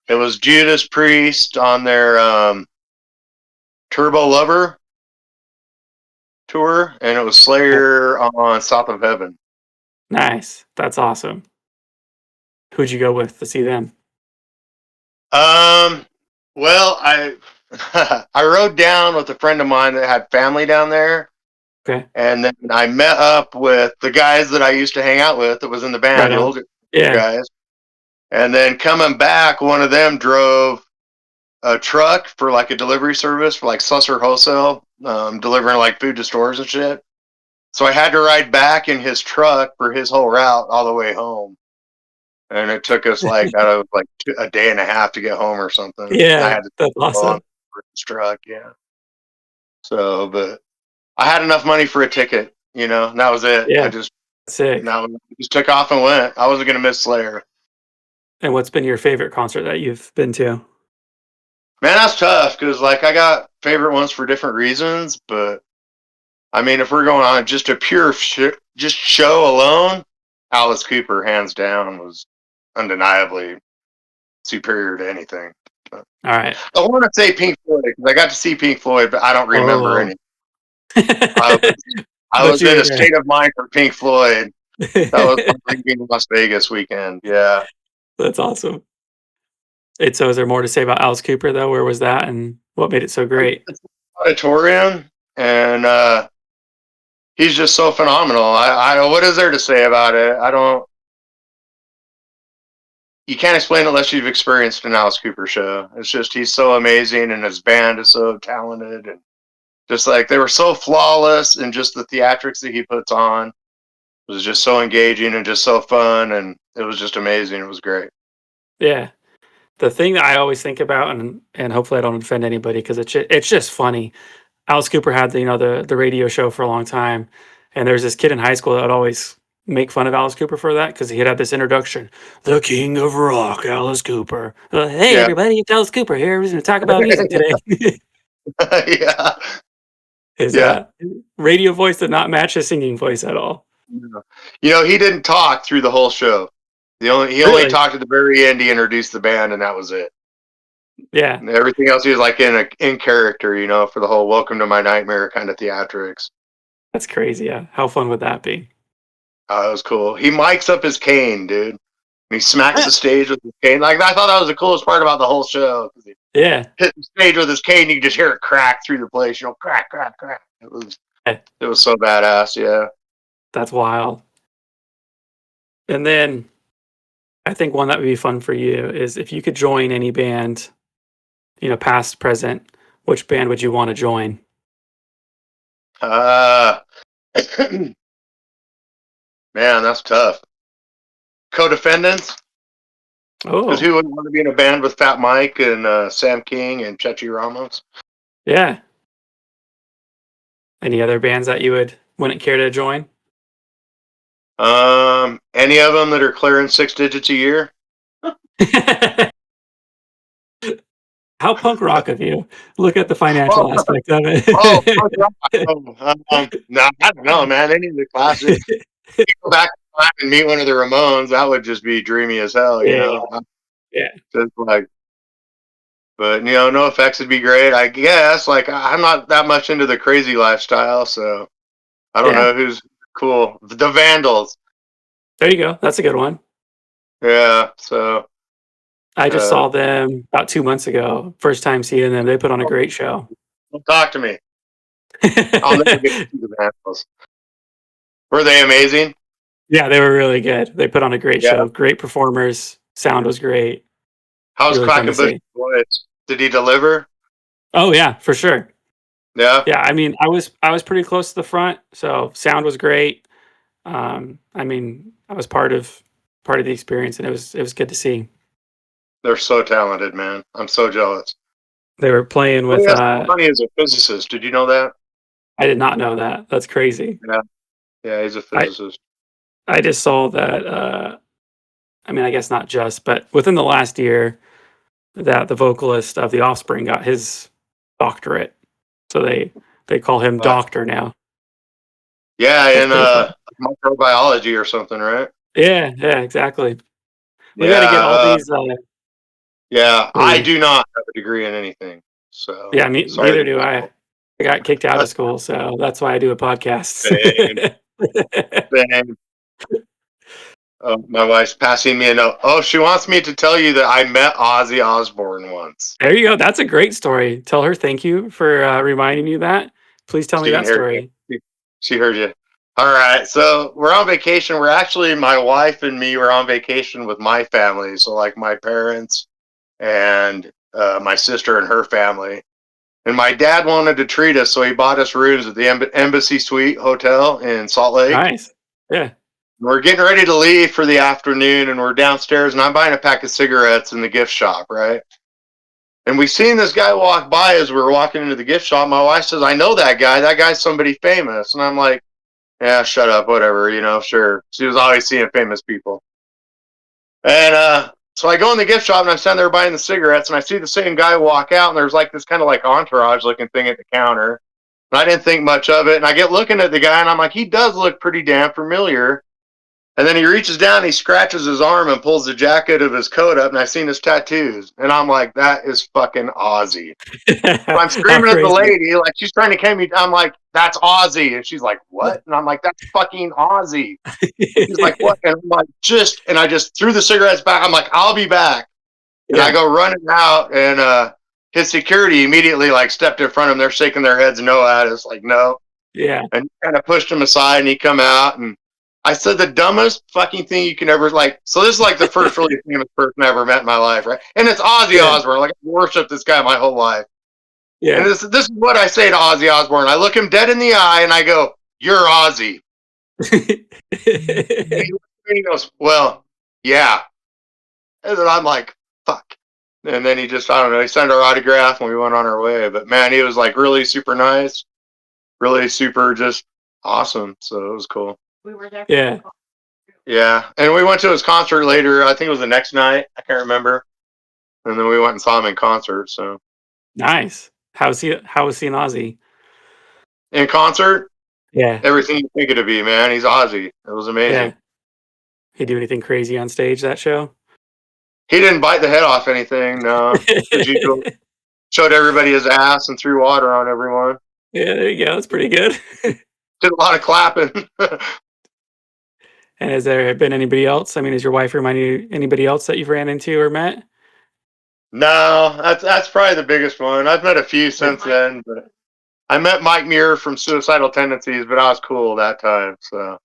It was Judas Priest on their Turbo Lover tour, and it was cool. Slayer on South of Heaven. Nice. That's awesome. Who'd you go with to see them? Um, well, I I rode down with a friend of mine that had family down there, Okay, and then I met up with the guys that I used to hang out with that was in the band, right the on. older Yeah, guys. And then coming back, one of them drove a truck for like a delivery service for like Susser Wholesale, delivering like food to stores and shit. So I had to ride back in his truck for his whole route all the way home. And it took us like out of like a day and a half to get home or something. And I yeah, had to that's go on awesome. his truck, yeah. So, but I had enough money for a ticket, and that was it. Yeah, sick. Just took off and went. I wasn't gonna miss Slayer. And what's been your favorite concert that you've been to? Man, that's tough because like I got favorite ones for different reasons, but I mean, if we're going on just a pure just show alone, Alice Cooper, hands down, was undeniably superior to anything. But Alright. I want to say Pink Floyd because I got to see Pink Floyd, but I don't remember Oh. any. I was I But was you in were a state of mind for Pink Floyd. That was there. my leaving Las Vegas weekend. Yeah, That's awesome. And so is there more to say about Alice Cooper, though? Where was that, and what made it so great? auditorium, and he's just so phenomenal. I what is there to say about it? I don't. You can't explain it unless you've experienced an Alice Cooper show. It's just he's so amazing, and his band is so talented, and just like they were so flawless, and just the theatrics that he puts on was just so engaging and just so fun, and it was just amazing. It was great. Yeah. the thing that I always think about, and hopefully I don't offend anybody because it's just funny. Alice Cooper had the radio show for a long time, and there's this kid in high school that would always make fun of Alice Cooper for that because he'd have this introduction, "The King of Rock, Alice Cooper." Hey Yeah. everybody, it's Alice Cooper here. We're going to talk about music today. Yeah. His Yeah. radio voice did not match his singing voice at all. He didn't talk through the whole show. He only Really? talked at the very end. He introduced the band, and that was it. Yeah, And everything else, he was like in character, for the whole "Welcome to My Nightmare" kind of theatrics. that's crazy. Yeah, how fun would that be? Oh, it was cool. He mics up his cane, dude. And he smacks the stage with his cane. Like, I thought that was the coolest part about the whole show. He Yeah, hit the stage with his cane, you could just hear it crack through the place. Crack, crack, crack. eh, It was so badass. Yeah. that's wild. And then I think one that would be fun for you is if you could join any band, past, present, which band would you want to join? Uh, man, that's tough. Co-defendants, because Oh, who wouldn't want to be in a band with Fat Mike and Sam King and Chechi Ramos? yeah. Any other bands that you wouldn't care to join? Any of them that are clearing 6 digits a year? How punk rock of you. Look at the Oh, financial aspect of oh, punk rock. it. No, I don't know, man. Any of the classic. Go back in time and meet one of the Ramones. That would just be dreamy as hell, Yeah, yeah, Just like, but no effects would be great. I guess. Like, I'm not that much into the crazy lifestyle, so I don't yeah. know who's cool. The Vandals. There you go. That's a good one. Yeah. So, I just uh, saw them about 2 months ago. First time seeing them. They put on a great show. don't talk to me. I'll never get to see the Vandals. Were they amazing? Yeah, they were really good. They put on a great Yeah. show. Great performers. Sound was great. How's Really fun to Quackenbush's see. voice? Did he deliver? Oh yeah, for sure. Yeah. Yeah, I mean, I was pretty close to the front, so sound was great. I mean, I was part of the experience, and it was good to see. They're so talented, man. I'm so jealous. They were playing Oh, with. yes, Money is a physicist. Did you know that? I did not know that. That's crazy. Yeah. Yeah, he's a I physicist. I just saw that. I mean, I guess not just, but within the last year, that the vocalist of The Offspring got his doctorate. So they call him Wow. Doctor now. Yeah, That's in pretty fun. microbiology or something, right? Yeah, yeah, exactly. We got to get all Yeah, these. yeah. I We do not have a degree in anything, so Yeah, sorry neither to do I. I got kicked out of school, so that's why I do a podcast. Same, same. My wife's passing me a note. Oh, she wants me to tell you that I met Ozzy Osbourne once. There you go. That's a great story. Tell her thank you for reminding you that. Please tell me She can that hear you. story. She heard you. All right, so we're on vacation. We're actually my wife and me were on vacation with my family, so like my parents and my sister and her family. And my dad wanted to treat us, so he bought us rooms at the Embassy Suite Hotel in Salt Lake. Nice. Yeah. We're getting ready to leave for the afternoon, and we're downstairs, and I'm buying a pack of cigarettes in the gift shop, right? And we seen this guy walk by as we were walking into the gift shop. My wife says, "I know that guy. That guy's somebody famous." And I'm like, "Yeah, shut up, whatever, sure." She was always seeing famous people. And so I go in the gift shop and I'm standing there buying the cigarettes and I see the same guy walk out and there's like this kind of like entourage looking thing at the counter. And I didn't think much of it. And I get looking at the guy and I'm like, he does look pretty damn familiar. And then he reaches down, and he scratches his arm and pulls the jacket of his coat up, and I've seen his tattoos. And I'm like, that is fucking Ozzy. So I'm How screaming at the crazy. lady, like she's trying to carry me. I'm like, that's Ozzy. And she's like, what? And I'm like, that's fucking Ozzy. She's like, what? And I'm like, and I just threw the cigarettes back. I'm like, I'll be back. And I Yeah. go running out, and his security immediately like stepped in front of him. They're shaking their heads no at us, like no, Yeah. and kind of pushed him aside, and he come out, and I said the dumbest fucking thing you can ever like. So this is like the first really famous person I ever met in my life, right? And it's Ozzy Yeah. Osbourne. Like I've worshipped this guy my whole life, and Yeah. this is what I say to Ozzy Osbourne. I look him dead in the eye, and I go, "You're Ozzy." And he goes, "Well, yeah." And then I'm like, "Fuck." and then he just, I don't know, he signed our autograph and we went on our way. But man, he was like really super nice, really super just awesome. So it was cool. Yeah, Yeah, and we went to his concert later. I think it was the next night. I can't remember. And then we went and saw him in concert. So nice. How was he in Aussie? in concert, Yeah, everything you think it to be, man. He's Aussie. It was amazing. yeah. He do anything crazy on stage that show? He didn't bite the head off anything. No, as usual, showed everybody his ass and threw water on everyone. Yeah, there you go, that's pretty good. Did a lot of clapping. And has there been anybody else? I mean, has your wife remind you anybody else that you've ran into or met? No, that's probably the biggest one. I've met a few Yeah. since then, but I met Mike Muir from Suicidal Tendencies, but I was cool that time. So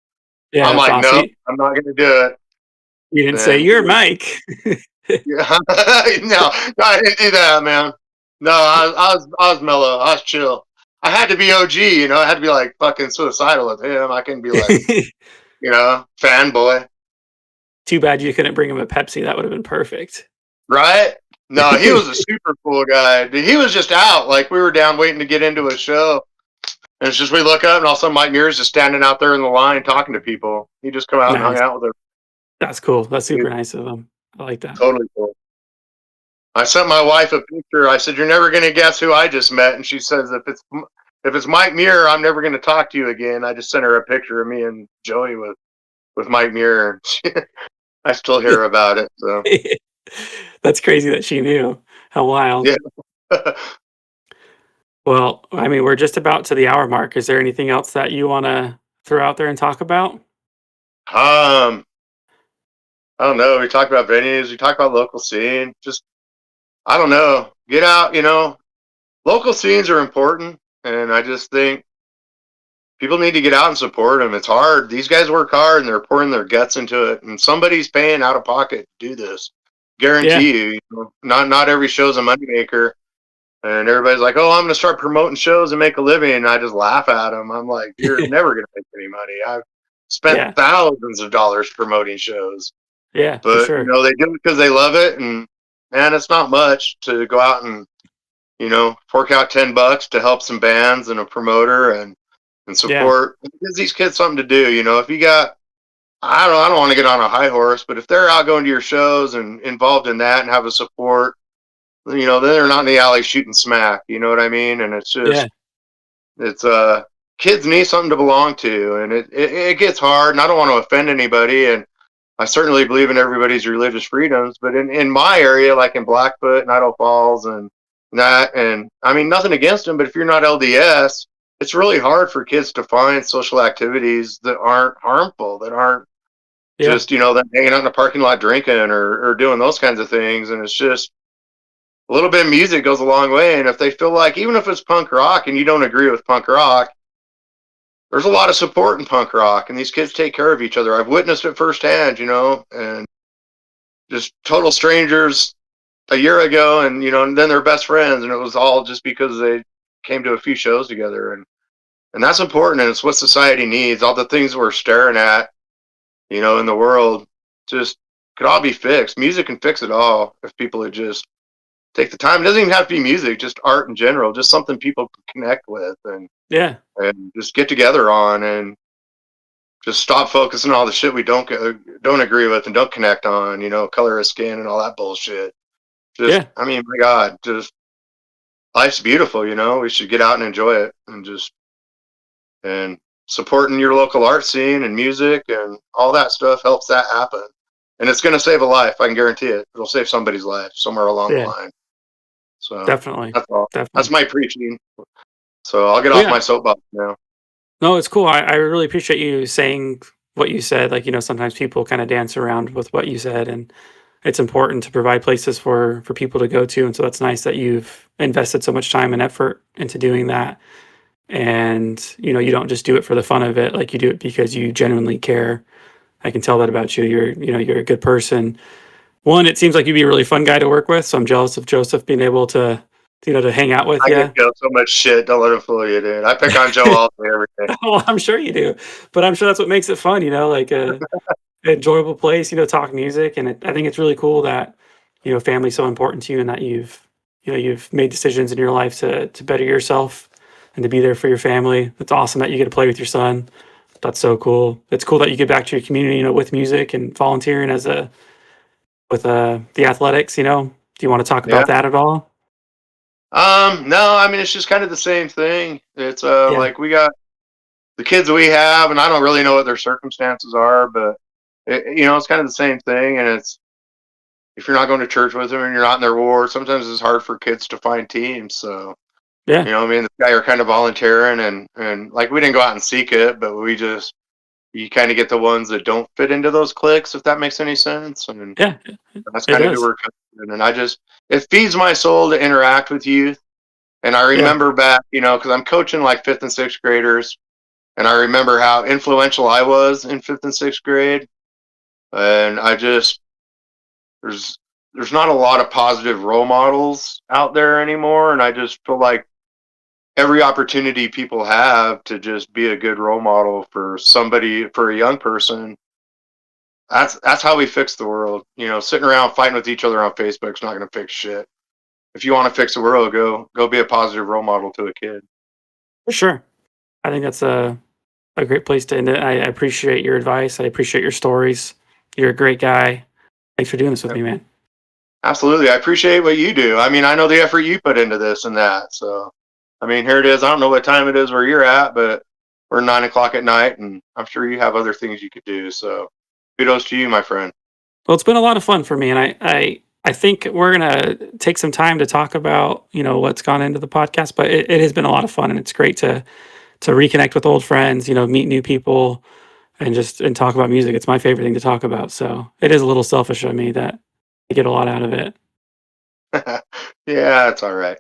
Yeah, I'm that's like, awesome. nope, I'm not gonna do it. You didn't say, And "You're Mike." yeah, no, I didn't do that, man. No, I was mellow. I was chill. I had to be OG, I had to be like fucking suicidal with him. I couldn't be like, fanboy, Too bad you couldn't bring him a Pepsi, that would've been perfect. right? No, he was a super cool guy. Dude, he was just out. Like we were down waiting to get into a show. And it's just we look up and all of a sudden Mike Muir's just standing out there in the line talking to people. He just come out and hung Nice. out with That's cool, that's her. super nice of him. I like that. Totally cool. I sent my wife a picture. I said, "You're never gonna guess who I just met," and she says, "If it's Mike Muir, I'm never gonna talk to you again." I just sent her a picture of me and Joey with Mike Muir. I still hear about it. So That's crazy that she knew. How wild. yeah. Well, I mean, we're just about to the hour mark. Is there anything else that you wanna throw out there and talk about? um, I don't know. We talk about venues. We talk about local scene. Just I don't know. Get out. Local scenes are important, and I just think people need to get out and support them. It's hard. These guys work hard and they're pouring their guts into it, and somebody's paying out of pocket to do this. Yeah. Guarantee you, not every show's a moneymaker. And everybody's like, "Oh, I'm going to start promoting shows and make a living." And I just laugh at them. I'm like, "You're never going to make any money. I've spent Yeah. thousands of dollars promoting shows, Yeah, for but sure. they do it because they love it. And man, it's not much to go out and fork out $10 to help some bands and a promoter and Yeah. support. It gives these kids something to do. If you got, I don't want to get on a high horse, but if they're out going to your shows and involved in that and have a support, then they're not in the alley shooting smack. You know what I mean? And it's Yeah. just, it's kids need something to belong to, and it gets hard. And I don't want to offend anybody, and I certainly believe in everybody's religious freedoms. But in my area, like in Blackfoot and Idaho Falls and that, and I mean nothing against them, but if you're not LDS, it's really hard for kids to find social activities that aren't harmful, that aren't Yeah. just them hanging out in the parking lot drinking or doing those kinds of things. And it's just a little bit of music goes a long way. And if they feel like, even if it's punk rock and you don't agree with punk rock, there's a lot of support in punk rock, and these kids take care of each other. I've witnessed it firsthand, and just total strangers a year ago, and then they're best friends, and it was all just because they came to a few shows together, and that's important, and it's what society needs. All the things we're staring at, in the world, just could all be fixed. Music can fix it all if people would just take the time. It doesn't even have to be music, just art in general, just something people can connect with Yeah. and just get together on, and just stop focusing on all the shit we don't agree with and don't connect on, color of skin and all that bullshit. Just, Yeah. I mean, my God, just life's beautiful, we should get out and enjoy it, and supporting your local art scene and music and all that stuff helps that happen. And it's going to save a life. I can guarantee it. It'll save somebody's life somewhere along the Yeah. line. So Definitely. that's all. That's Definitely. my preaching. So I'll get Well, off yeah. my soapbox now. No, it's cool. I really appreciate you saying what you said. Like, sometimes people kinda dance around with what you said, and it's important to provide places for people to go to, and so that's nice that you've invested so much time and effort into doing that. And, you don't just do it for the fun of it, like, you do it because you genuinely care. I can tell that about you. You're a good person. One, it seems like you'd be a really fun guy to work with, so I'm jealous of Joseph being able to hang out with I give you. Joe so much shit. Don't let him fool you, dude. I pick on Joe all day, every day. Well, I'm sure you do, but I'm sure that's what makes it fun, like, a enjoyable place, talk music, and I think it's really cool that, family's so important to you and that you've made decisions in your life to better yourself and to be there for your family. It's awesome that you get to play with your son. That's so cool. It's cool that you get back to your community, with music and volunteering as a with the athletics. Do you want to talk Yeah. about that at all? No, I mean it's just kind of the same thing. It's Yeah, like we got the kids we have, and I don't really know what their circumstances are, but it's kind of the same thing. And it's if you're not going to church with them and you're not in their ward, sometimes it's hard for kids to find teams. So yeah, me and this guy are kind of volunteering, and like we didn't go out and seek it, but we just you kind of get the ones that don't fit into those cliques, if that makes any sense. And yeah. that's It kind of who does. we're coming in. And it feeds my soul to interact with youth. And I Yeah, remember back, because I'm coaching like fifth and sixth graders, and I remember how influential I was in fifth and sixth grade. And there's there's not a lot of positive role models out there anymore, and I just feel like every opportunity people have to just be a good role model for somebody, for a young person, that's how we fix the world. Sitting around fighting with each other on Facebook's not going to fix shit. If you want to fix the world, go be a positive role model to a kid. for sure. I think that's a great place to end it. I appreciate your advice. I appreciate your stories. You're a great guy. Thanks for doing this with me, man. Absolutely. I appreciate what you do. I mean, I know the effort you put into this and that. So, I mean, here it is. I don't know what time it is where you're at, but we're 9 o'clock at night, and I'm sure you have other things you could do. So, kudos to you, my friend. Well, it's been a lot of fun for me, and I think we're gonna take some time to talk about what's gone into the podcast. But it has been a lot of fun, and it's great to reconnect with old friends, meet new people, and talk about music. It's my favorite thing to talk about. So it is a little selfish of me that I get a lot out of it. Yeah, it's all right.